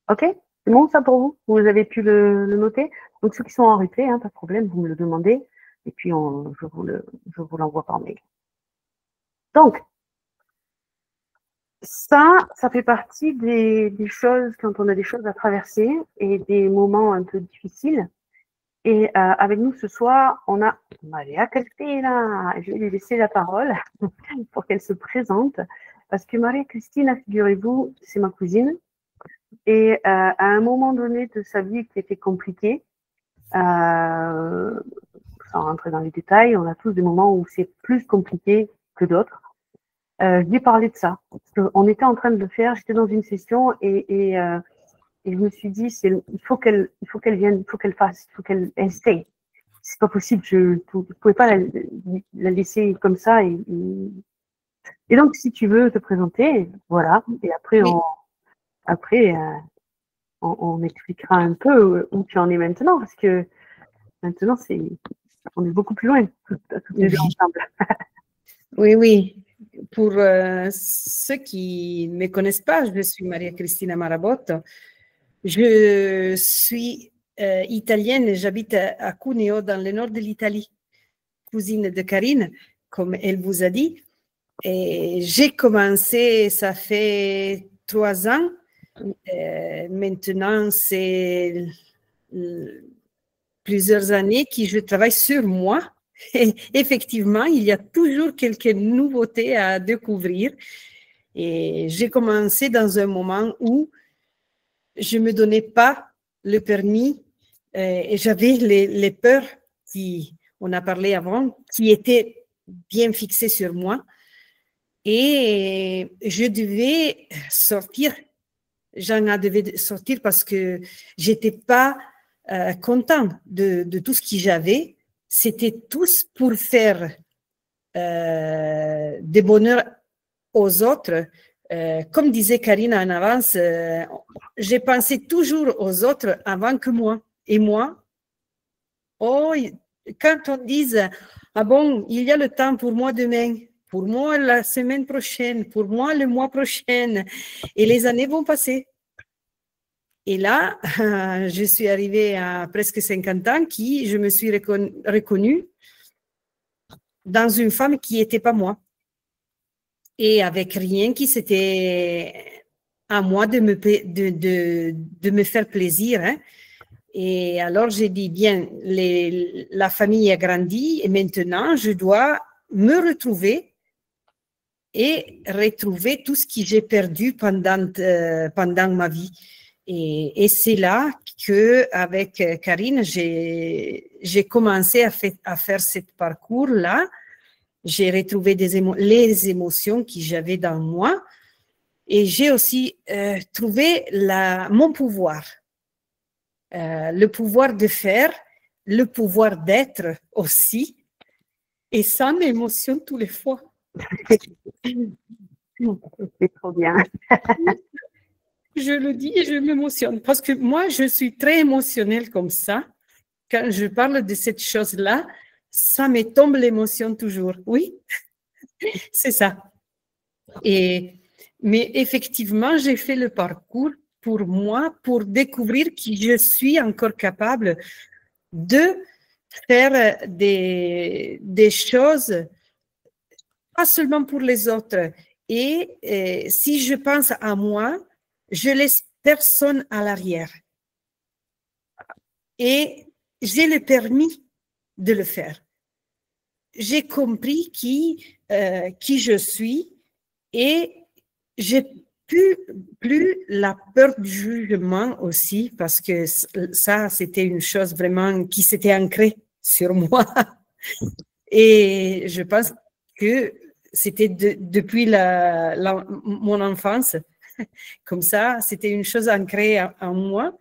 Ok? C'est bon ça pour vous? Vous avez pu le noter? Donc ceux qui sont en replay, pas de problème, vous me le demandez. Et puis je vous l'envoie par mail. Donc, ça fait partie des choses, quand on a des choses à traverser et des moments un peu difficiles. Et avec nous ce soir, on a Maria Cristina. Je vais lui laisser la parole pour qu'elle se présente. Parce que Maria Cristina, figurez-vous, c'est ma cousine. Et à un moment donné de sa vie qui était compliqué, sans rentrer dans les détails, on a tous des moments où c'est plus compliqué que d'autres. Je lui ai parlé de ça. Parce qu'on était en train de le faire, j'étais dans une session et je me suis dit, il faut qu'elle vienne, il faut qu'elle fasse, il faut qu'elle stay. C'est pas possible, je ne pouvais pas la laisser comme ça. Et donc, si tu veux te présenter, voilà. Et après, Oui. on expliquera un peu où tu en es maintenant, parce que maintenant, on est beaucoup plus loin, toutes les deux ensemble. Oui. pour ceux qui ne me connaissent pas, je suis Maria Cristina Marabotto. Je suis italienne et j'habite à Cuneo, dans le nord de l'Italie, cousine de Karine, comme elle vous a dit. Et j'ai commencé, ça fait 3 ans. Maintenant, c'est plusieurs années que je travaille sur moi. Et effectivement, il y a toujours quelques nouveautés à découvrir. Et j'ai commencé dans un moment où je ne me donnais pas le permis et j'avais les peurs on a parlé avant, qui étaient bien fixées sur moi. Et je devais sortir. J'en devais sortir parce que je n'étais pas contente de tout ce que j'avais. C'était tous pour faire des bonheurs aux autres. Comme disait Karine en avance, j'ai pensé toujours aux autres avant que moi. Et moi, quand on dit « Ah bon, il y a le temps pour moi demain, pour moi la semaine prochaine, pour moi le mois prochain, et les années vont passer. » Et là, je suis arrivée à presque 50 ans, je me suis reconnue dans une femme qui n'était pas moi. Et avec rien qui c'était à moi de me faire plaisir. Hein. Et alors, j'ai dit, bien, la famille a grandi et maintenant, je dois me retrouver et retrouver tout ce que j'ai perdu pendant ma vie. Et c'est là qu'avec Karine, j'ai commencé à faire ce parcours-là. J'ai retrouvé les émotions que j'avais dans moi et j'ai aussi trouvé mon pouvoir. Le pouvoir de faire, le pouvoir d'être aussi, et sans émotion tous les fois. C'est trop bien. Je le dis et je m'émotionne parce que moi, je suis très émotionnelle comme ça. Quand je parle de cette chose-là, ça me tombe l'émotion toujours. Oui, c'est ça. Mais effectivement, j'ai fait le parcours pour moi, pour découvrir que je suis encore capable de faire des choses, pas seulement pour les autres. Et si je pense à moi, je laisse personne à l'arrière. Et j'ai le permis de le faire. J'ai compris qui je suis et j'ai plus la peur du jugement aussi parce que ça, c'était une chose vraiment qui s'était ancrée sur moi. Et je pense que c'était depuis mon enfance. Comme ça, c'était une chose ancrée en moi.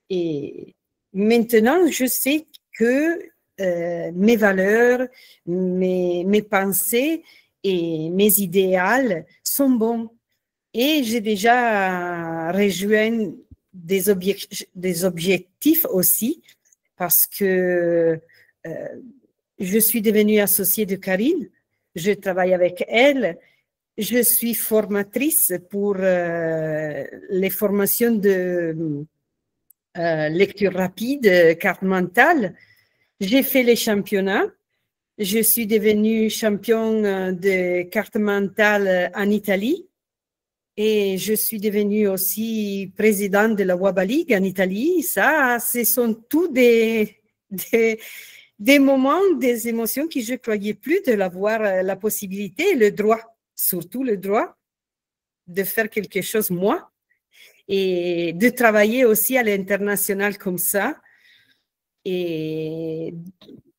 Et maintenant, je sais que mes valeurs, mes pensées et mes idéaux sont bons. Et j'ai déjà rejoint des objectifs aussi parce que je suis devenue associée de Karine. Je travaille avec elle. Je suis formatrice pour les formations de lecture rapide, carte mentale. J'ai fait les championnats. Je suis devenue championne de carte mentale en Italie. Et je suis devenue aussi présidente de la WABA League en Italie. Ça, ce sont tous des moments, des émotions que je ne croyais plus de l'avoir la possibilité, le droit, surtout le droit de faire quelque chose moi et de travailler aussi à l'international comme ça et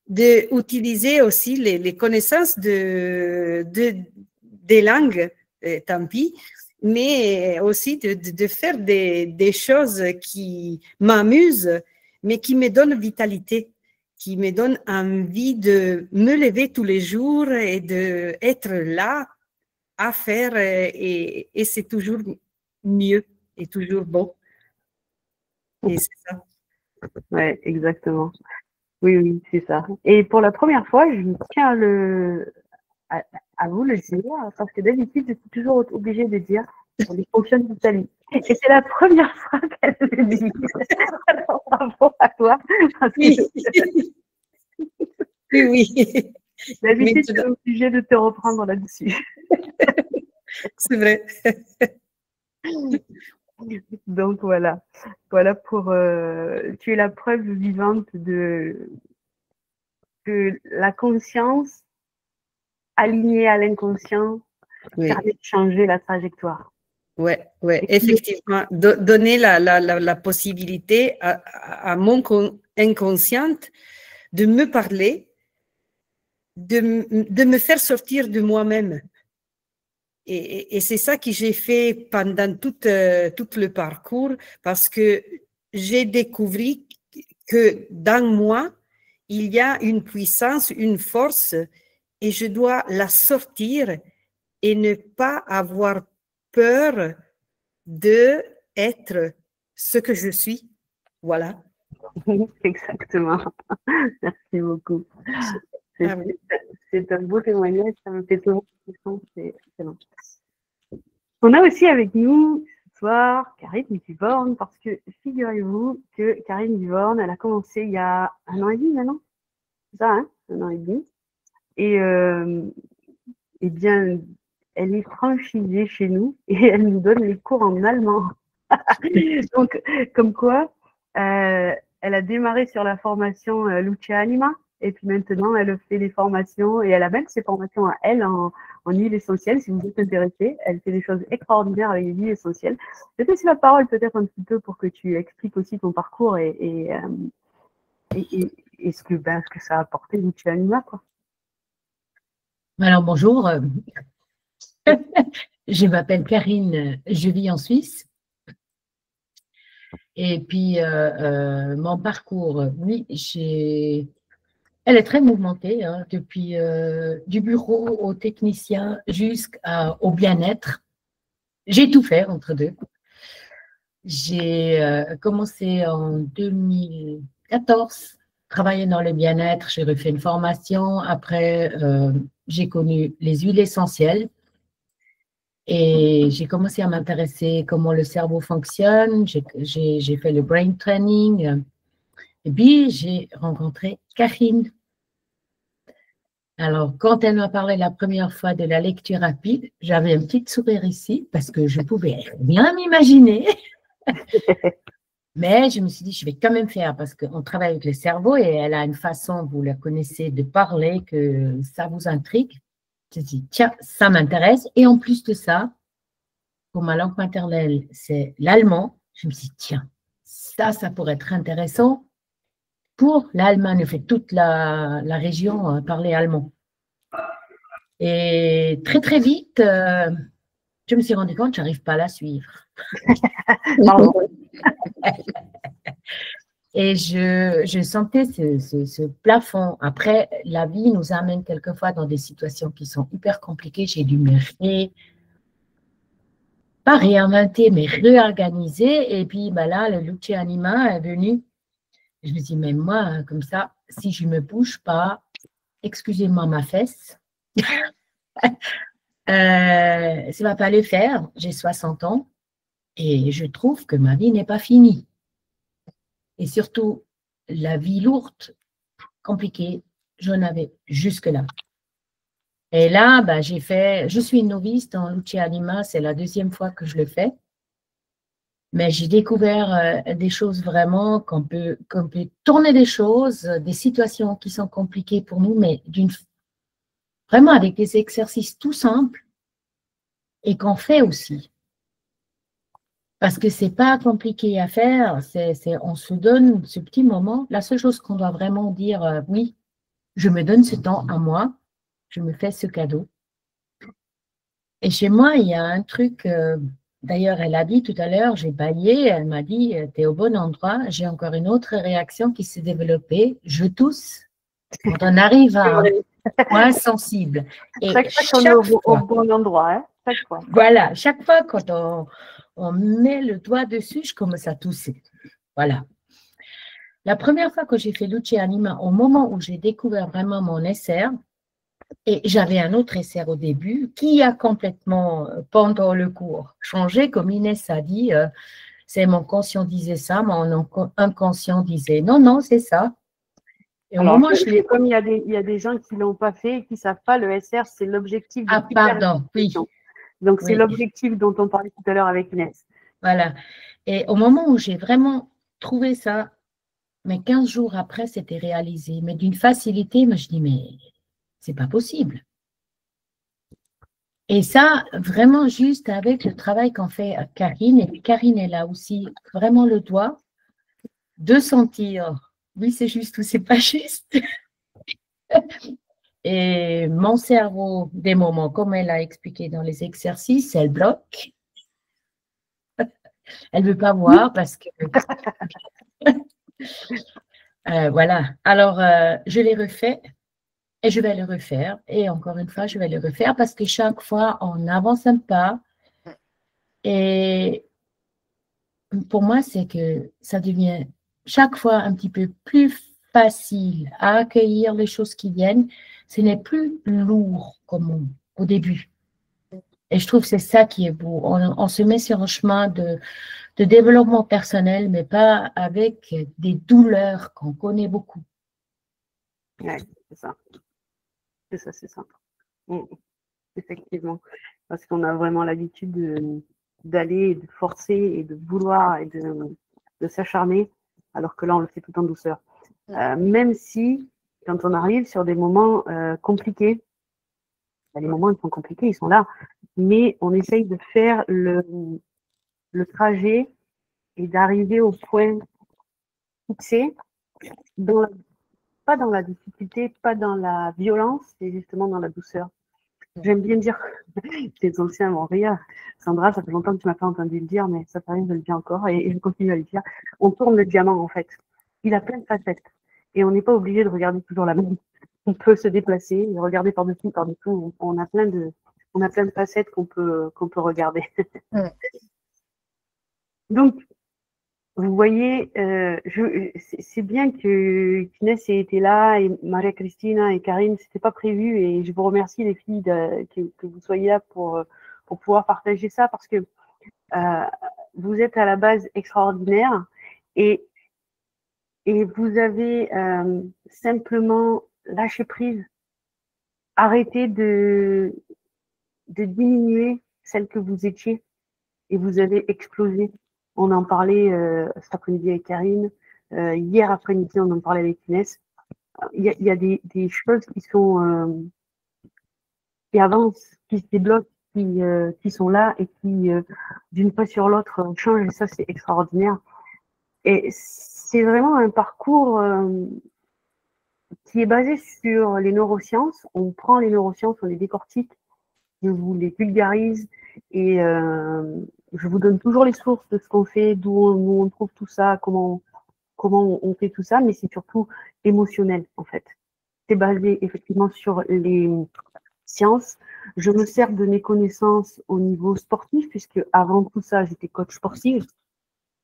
d'utiliser aussi les connaissances des langues, tant pis, mais aussi de faire des choses qui m'amusent, mais qui me donnent vitalité, qui me donnent envie de me lever tous les jours et d'être là à faire, et c'est toujours mieux et toujours bon. Et c'est ça. Oui, exactement. Oui, c'est ça. Et pour la première fois, je tiens à vous le dire, parce que d'habitude, je suis toujours obligée de dire les fonctions d'Italie. Et c'est la première fois qu'elle le dit. Alors, bravo à toi. Parce que Oui, oui. d'habitude, je suis obligée de te reprendre là-dessus. C'est vrai. Donc voilà. Voilà pour tu es la preuve vivante que la conscience alignée à l'inconscient Oui. permet de changer la trajectoire. Ouais, ouais, effectivement. Donner la possibilité à mon inconscient de me parler, de me faire sortir de moi-même. Et c'est ça que j'ai fait pendant tout le parcours, parce que j'ai découvert que dans moi, il y a une puissance, une force, et je dois la sortir et ne pas avoir peur d'être ce que je suis. Voilà. Exactement. Merci beaucoup. Ah oui. C'est un beau témoignage, ça me fait toujours plaisir, c'est excellent. On a aussi avec nous ce soir Karine Duvorne, parce que figurez-vous que Karine Duvorne, elle a commencé il y a 1 an et demi maintenant. C'est ça, hein, 1 an et demi. Et bien, elle est franchisée chez nous et elle nous donne les cours en allemand. Donc, comme quoi, elle a démarré sur la formation Luce Anima, et puis maintenant, elle fait des formations, et elle a même ses formations à elle en huile essentielle, si vous êtes intéressé. Elle fait des choses extraordinaires avec les huiles essentielles. Je te laisse la parole peut-être un petit peu pour que tu expliques aussi ton parcours et ce que ça a apporté Luce Anima, quoi. Alors bonjour, je m'appelle Karine, je vis en Suisse. Et puis mon parcours, oui, elle est très mouvementée, hein, depuis du bureau au technicien jusqu'au bien-être. J'ai tout fait entre deux. J'ai commencé en 2014, travailler dans le bien-être, j'ai refait une formation. Après, j'ai connu les huiles essentielles et j'ai commencé à m'intéresser comment le cerveau fonctionne. J'ai fait le brain training et puis j'ai rencontré Karine. Alors, quand elle m'a parlé la première fois de la lecture rapide, j'avais un petit sourire ici parce que je pouvais bien m'imaginer. Mais je me suis dit, je vais quand même faire parce qu'on travaille avec le cerveau et elle a une façon, vous la connaissez, de parler que ça vous intrigue. Je me suis dit, tiens, ça m'intéresse. Et en plus de ça, pour ma langue maternelle, c'est l'allemand. Je me suis dit, tiens, ça pourrait être intéressant pour l'Allemagne. Fait toute la région parler allemand. Et très, très vite, je me suis rendu compte que je n'arrive pas à la suivre. Pardon. Et je sentais ce plafond. Après, la vie nous amène quelquefois dans des situations qui sont hyper compliquées. J'ai dû me pas réinventer, mais réorganiser. Et puis là, le Luce Anima est venu. Je me dis, mais moi, comme ça, si je ne me bouge pas, excusez-moi ma fesse, ça ne va pas le faire. J'ai 60 ans et je trouve que ma vie n'est pas finie. Et surtout, la vie lourde, compliquée, j'en avais jusque-là. Et là, je suis novice dans Luce Anima, c'est la 2e fois que je le fais. Mais j'ai découvert des choses vraiment qu'on peut tourner des choses, des situations qui sont compliquées pour nous, mais vraiment avec des exercices tout simples et qu'on fait aussi. Parce que ce n'est pas compliqué à faire, on se donne ce petit moment. La seule chose qu'on doit vraiment dire, oui, je me donne ce temps à moi, je me fais ce cadeau. Et chez moi, il y a un truc, d'ailleurs, elle a dit tout à l'heure, j'ai baillé, elle m'a dit, tu es au bon endroit. J'ai encore une autre réaction qui s'est développée, je tousse. Quand on arrive à un point sensible. Et chaque fois qu'on est au bon endroit, hein, chaque fois. Voilà, chaque fois quand on met le doigt dessus, je commence à tousser. Voilà. La première fois que j'ai fait Luce Anima, au moment où j'ai découvert vraiment mon SR, Et j'avais un autre SR au début qui a complètement, pendant le cours, changé, comme Inès a dit. C'est mon conscient disait ça, mon inconscient disait non, non, c'est ça. Et au Alors, moment où je l'ai. comme il y a des gens qui ne l'ont pas fait et qui ne savent pas, le SR, c'est l'objectif de Ah, pardon, oui, Donc, c'est oui, l'objectif dont on parlait tout à l'heure avec Inès. voilà. Et au moment où j'ai vraiment trouvé ça, mais 15 jours après, c'était réalisé. Mais d'une facilité, mais je dis, mais c'est pas possible. Et ça, vraiment juste avec le travail qu'en fait Karine, et puis Karine est là aussi, vraiment le doigt, de sentir, oui, c'est juste ou c'est pas juste. Et mon cerveau, des moments, comme elle a expliqué dans les exercices, elle bloque. Elle ne veut pas voir parce que… voilà. Alors, je l'ai refait et je vais le refaire. Et encore une fois, je vais le refaire parce que chaque fois, on avance un pas. Et pour moi, c'est que ça devient chaque fois un petit peu plus facile à accueillir les choses qui viennent. Ce n'est plus lourd comme au début. Et je trouve que c'est ça qui est beau. On se met sur un chemin de développement personnel, mais pas avec des douleurs qu'on connaît beaucoup. Oui, c'est ça. C'est ça, c'est ça. Effectivement. Parce qu'on a vraiment l'habitude d'aller, de forcer et de vouloir et de s'acharner, alors que là, on le fait tout en douceur. Même si, quand on arrive sur des moments compliqués, les moments ils sont compliqués, ils sont là, mais on essaye de faire le trajet et d'arriver au point fixé, pas dans la difficulté, pas dans la violence, mais justement dans la douceur. J'aime bien dire, les anciens vont rire. Sandra, ça fait longtemps que tu m'as pas entendu le dire, mais ça t'arrive de le dire encore et je continue à le dire. On tourne le diamant en fait. Il a plein de facettes et on n'est pas obligé de regarder toujours la même. On peut se déplacer et regarder par-dessus, par-dessous. On a plein de facettes qu'on peut regarder. Donc, vous voyez, c'est bien que Inès ait été là et Maria Cristina et Karine, c'était pas prévu et je vous remercie les filles que vous soyez là pour pouvoir partager ça parce que vous êtes à la base extraordinaire et vous avez simplement lâché prise, arrêté de diminuer celle que vous étiez et vous avez explosé. On en parlait cet après-midi avec Karine. Hier après-midi, on en parlait avec Inès. Il y a des choses qui sont qui avancent, qui se débloquent, qui sont là et qui, d'une fois sur l'autre, changent. Et ça, c'est extraordinaire. Et c'est vraiment un parcours qui est basé sur les neurosciences. On prend les neurosciences, on les décortique, je vous les vulgarise et je vous donne toujours les sources de ce qu'on fait, d'où on trouve tout ça, comment on fait tout ça, mais c'est surtout émotionnel en fait. C'est basé effectivement sur les sciences. Je me sers de mes connaissances au niveau sportif, puisque avant tout ça, j'étais coach sportif.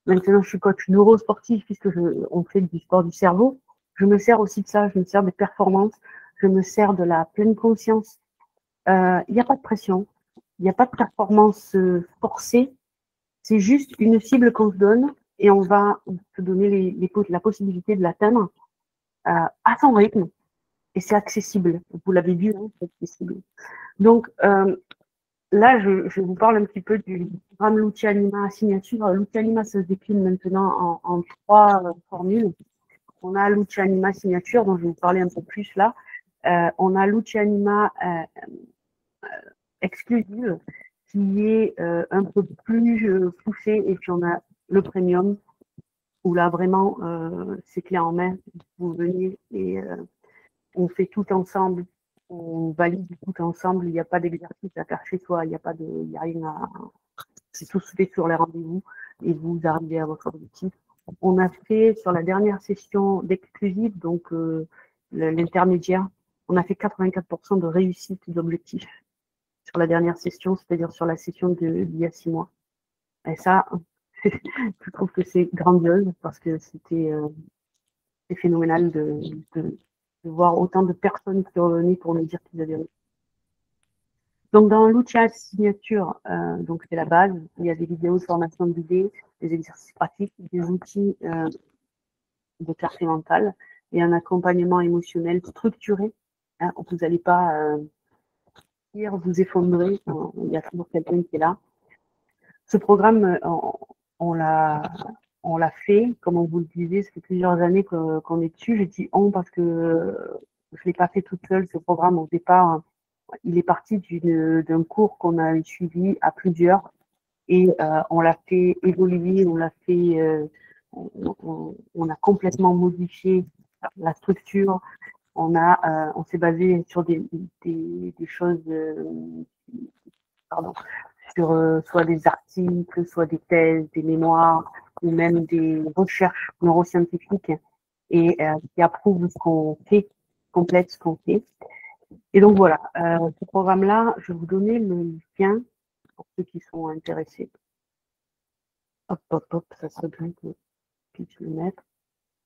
Maintenant, je suis coach neurosportif, puisque on fait du sport du cerveau. Je me sers aussi de ça, je me sers des performances, je me sers de la pleine conscience. Il n'y a pas de pression, il n'y a pas de performance forcée, c'est juste une cible qu'on se donne et on va se donner la possibilité de l'atteindre à son rythme. Et c'est accessible, vous l'avez vu, hein, c'est accessible. Donc là, je vous parle un petit peu du programme L'Outil Anima Signature. L'Outil Anima se décline maintenant en 3 formules. On a l'Outil Anima Signature, dont je vais vous parler un peu plus là. On a l'Outil Anima exclusive, qui est un peu plus poussé, et puis on a le premium, où là vraiment c'est clé en main, vous venez et on fait tout ensemble, on valide tout ensemble, il n'y a pas d'exercice à faire chez soi, il n'y a rien à… C'est tout fait sur les rendez-vous et vous arrivez à votre objectif. On a fait sur la dernière session d'exclusive, donc l'intermédiaire, on a fait 84% de réussite d'objectif sur la dernière session, c'est-à-dire sur la session d'il y a 6 mois. Et ça, je trouve que c'est grandiose parce que c'était phénoménal de de voir autant de personnes qui revenaient pour nous dire qu'ils avaient réussi. Donc, dans l'outil signature, donc c'est la base, il y a des vidéos de formation guidée, des exercices pratiques, des outils de clarté mentale et un accompagnement émotionnel structuré. Hein, vous n'allez pas vous effondrer, il y a toujours quelqu'un qui est là. Ce programme, on l'a fait, comme on vous le disait, ça fait plusieurs années qu'on est dessus. Je dis on parce que je ne l'ai pas fait toute seule, ce programme. Au départ, il est parti d'un cours qu'on a suivi à plusieurs et on l'a fait évoluer, on l'a fait, on a complètement modifié la structure. On s'est basé sur des choses, pardon, sur soit des articles, soit des thèses, des mémoires, ou même des recherches neuroscientifiques et qui approuvent ce qu'on fait, complètent ce qu'on fait. Et donc voilà, ce programme-là, je vais vous donner le lien pour ceux qui sont intéressés. Hop, hop, hop, ça serait bien que je puisse le mettre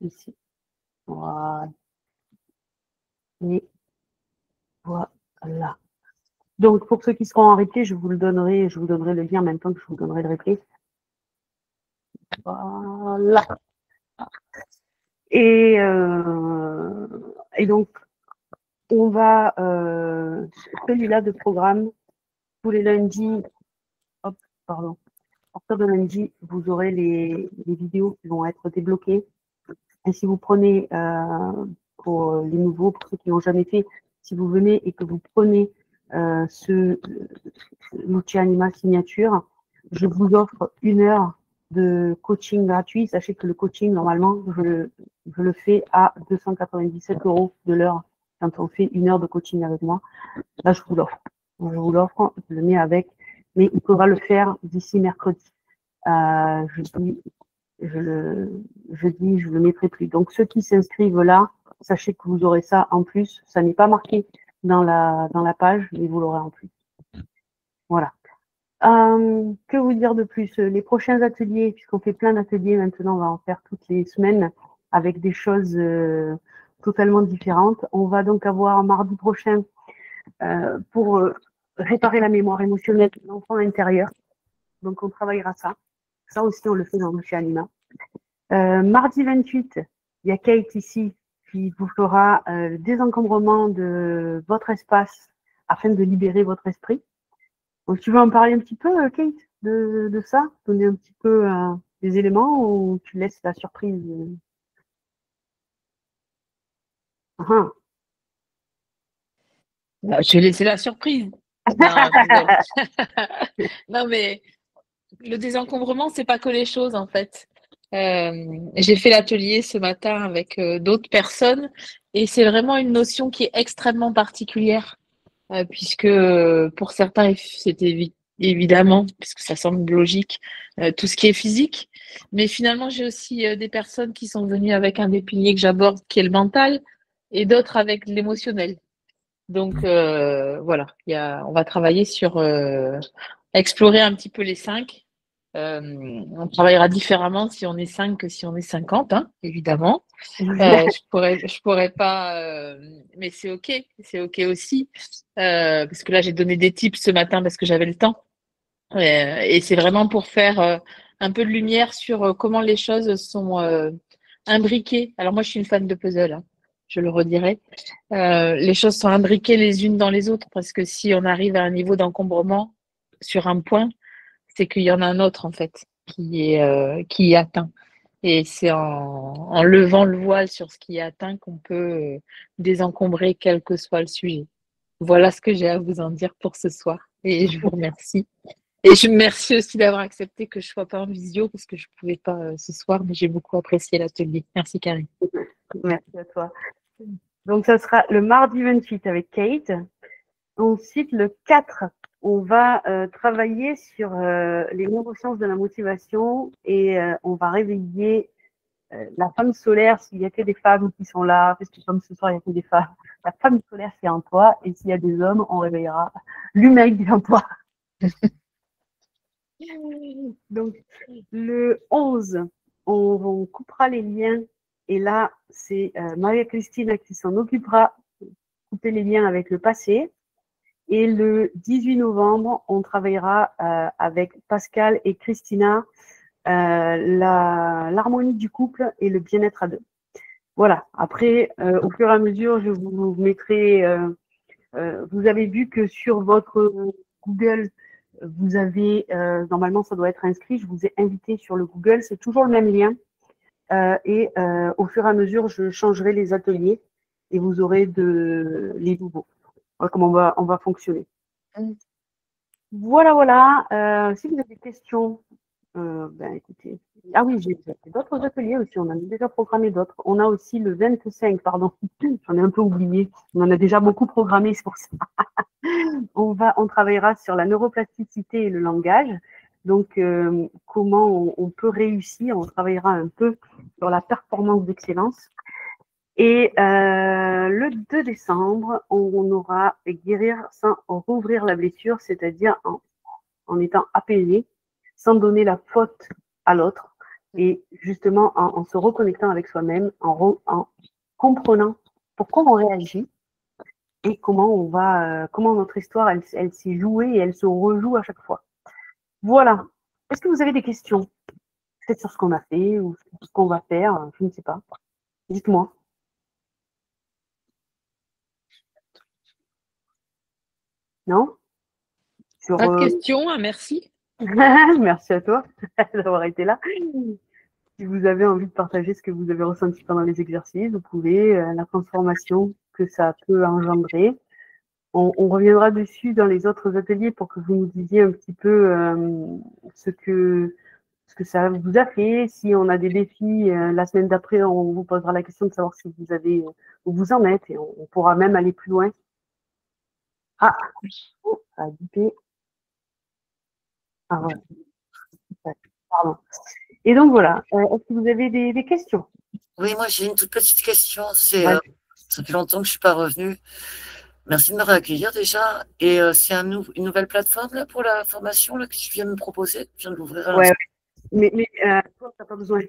ici. Voilà. Et voilà. Donc, pour ceux qui seront en replay, je vous donnerai le lien en même temps que je vous donnerai le replay. Voilà. Et donc, on va, celui-là de programme, tous les lundis, hop, pardon, à partir de lundi, vous aurez les vidéos qui vont être débloquées. Et si vous prenez, pour les nouveaux, pour ceux qui n'ont jamais fait, si vous venez et que vous prenez l'outil Anima Signature, je vous offre 1 heure de coaching gratuit. Sachez que le coaching, normalement, je le fais à 297 € de l'heure quand on fait 1 heure de coaching avec moi. Là, je vous l'offre. Je le mets avec, mais il faudra le faire d'ici mercredi. Je le mettrai plus. Donc, ceux qui s'inscrivent là, sachez que vous aurez ça en plus. Ça n'est pas marqué dans la page, mais vous l'aurez en plus. Voilà. Que vous dire de plus? Les prochains ateliers, puisqu'on fait plein d'ateliers maintenant, on va en faire toutes les semaines avec des choses totalement différentes. On va donc avoir mardi prochain pour réparer la mémoire émotionnelle de l'enfant intérieur. Donc, on travaillera ça. Ça aussi, on le fait dans l'outil Anima. Mardi 28, il y a Kate ici qui vous fera le désencombrement de votre espace afin de libérer votre esprit. Donc, tu veux en parler un petit peu, Kate, de ça? Donner un petit peu des éléments ou tu laisses la surprise? Je vais laisser la surprise. Non, je rigole. Non, mais le désencombrement, c'est pas que les choses, en fait. J'ai fait l'atelier ce matin avec d'autres personnes et c'est vraiment une notion qui est extrêmement particulière puisque pour certains, c'était évidemment, puisque ça semble logique, tout ce qui est physique. Mais finalement, j'ai aussi des personnes qui sont venues avec un des piliers que j'aborde, qui est le mental, et d'autres avec l'émotionnel. Donc voilà, on va travailler sur explorer un petit peu les 5. On travaillera différemment si on est 5 que si on est 50, hein, évidemment. Je pourrais pas, mais c'est ok aussi, parce que là j'ai donné des tips ce matin parce que j'avais le temps. Et c'est vraiment pour faire un peu de lumière sur comment les choses sont imbriquées. Alors moi je suis une fan de puzzle, hein, je le redirai. Les choses sont imbriquées les unes dans les autres parce que si on arrive à un niveau d'encombrement sur un point, c'est qu'il y en a un autre en fait qui est atteint. Et c'est en levant le voile sur ce qui est atteint qu'on peut désencombrer quel que soit le sujet. Voilà ce que j'ai à vous en dire pour ce soir. Et je vous remercie. Et je me remercie aussi d'avoir accepté que je ne sois pas en visio parce que je ne pouvais pas ce soir, mais j'ai beaucoup apprécié l'atelier. Merci Karine. Merci à toi. Donc, ça sera le mardi 28 avec Kate. Ensuite, le 4, on va travailler sur les neurosciences de la motivation et on va réveiller la femme solaire, s'il y a que des femmes qui sont là, parce que comme ce soir, il n'y a que des femmes. La femme solaire qui est en toi, et s'il y a des hommes, on réveillera l'humain qui est en toi. Donc, le 11, on coupera les liens Et là, c'est Maria-Christina qui s'en occupera, couper les liens avec le passé. Et le 18 novembre, on travaillera avec Pascal et Christina l'harmonie du couple et le bien-être à deux. Voilà. Après, au fur et à mesure, je vous mettrai. Vous avez vu que sur votre Google, vous avez normalement, ça doit être inscrit. Je vous ai invité sur le Google. C'est toujours le même lien. Et au fur et à mesure, je changerai les ateliers et vous aurez les nouveaux. Voilà comment on va fonctionner. Voilà, voilà. Si vous avez des questions, ben écoutez. Ah oui, j'ai d'autres ateliers aussi. On en a déjà programmé d'autres. On a aussi le 25, pardon. J'en ai un peu oublié. On en a déjà beaucoup programmé, c'est pour ça. On travaillera sur la neuroplasticité et le langage. Donc, comment on peut réussir. On travaillera un peu sur la performance d'excellence. Et le 2 décembre, on aura guérir sans rouvrir la blessure, c'est-à-dire en étant apaisé, sans donner la faute à l'autre, et justement en se reconnectant avec soi-même, en comprenant pourquoi on réagit et comment comment notre histoire, elle s'est jouée et elle se rejoue à chaque fois. Voilà. Est-ce que vous avez des questions? Peut-être sur ce qu'on a fait ou sur ce qu'on va faire, je ne sais pas. Dites-moi. Non? Pas de questions, merci. Merci à toi d'avoir été là. Si vous avez envie de partager ce que vous avez ressenti pendant les exercices, vous pouvez, la transformation que ça peut engendrer. On reviendra dessus dans les autres ateliers pour que vous nous disiez un petit peu ce que ça vous a fait. Si on a des défis, la semaine d'après, on vous posera la question de savoir si vous avez, où vous en êtes, et on pourra même aller plus loin. Ah, oh, ça a bipé. Ah voilà. Pardon. Et donc voilà, est-ce que vous avez des questions? Oui, moi j'ai une toute petite question. Ça fait longtemps que je ne suis pas revenue. Merci de me réaccueillir déjà. Et c'est une nouvelle plateforme là, pour la formation là, que tu viens de me proposer. Je viens de l'ouvrir à l'instant. Mais toi, tu n'as pas besoin.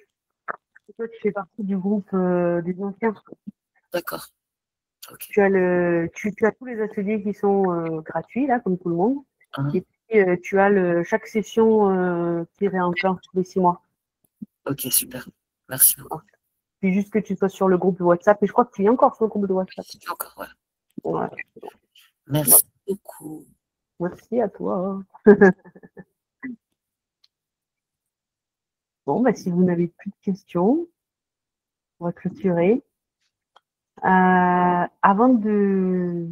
Toi, tu fais partie du groupe des anciens. D'accord. Okay. Tu as tous les ateliers qui sont gratuits, là, comme tout le monde. Et puis, tu as chaque session qui réenclenche tous les 6 mois. Ok, super. Merci beaucoup. Puis juste que tu sois sur le groupe de WhatsApp. Et je crois que tu es encore sur le groupe de WhatsApp. Encore, ouais. Ouais. Merci beaucoup. Merci à toi. Bon, bah, si vous n'avez plus de questions, on va clôturer. Avant de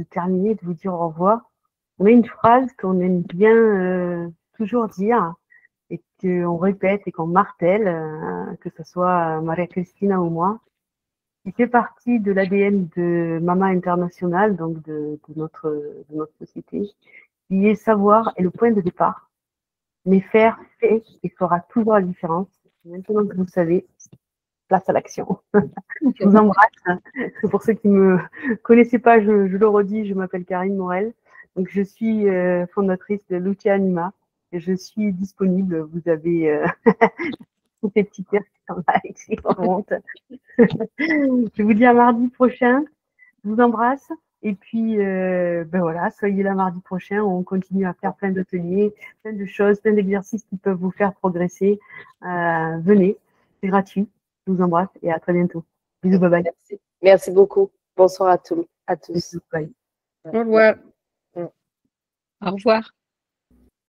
terminer, de vous dire au revoir, on a une phrase qu'on aime bien toujours dire et qu'on répète et qu'on martèle, que ce soit Maria-Christina ou moi, qui fait partie de l'ADN de Mama International, donc de notre société, qui est savoir est le point de départ, mais faire fait et fera toujours la différence. Maintenant que vous savez, place à l'action. Je vous embrasse. Pour ceux qui ne me connaissaient pas, je le redis, je m'appelle Karine Morel. Donc, je suis fondatrice de Lucia Anima. Et je suis disponible. Vous avez toutes les petites pierres qui sont là et qui remontent. Je vous dis à mardi prochain. Je vous embrasse. Et puis, ben voilà, soyez là mardi prochain. On continue à faire plein d'ateliers, plein de choses, plein d'exercices qui peuvent vous faire progresser. Venez, c'est gratuit. Je vous embrasse et à très bientôt. Bisous, bye bye. Merci. Merci beaucoup. Bonsoir à tous. Bye. Au revoir. Au revoir.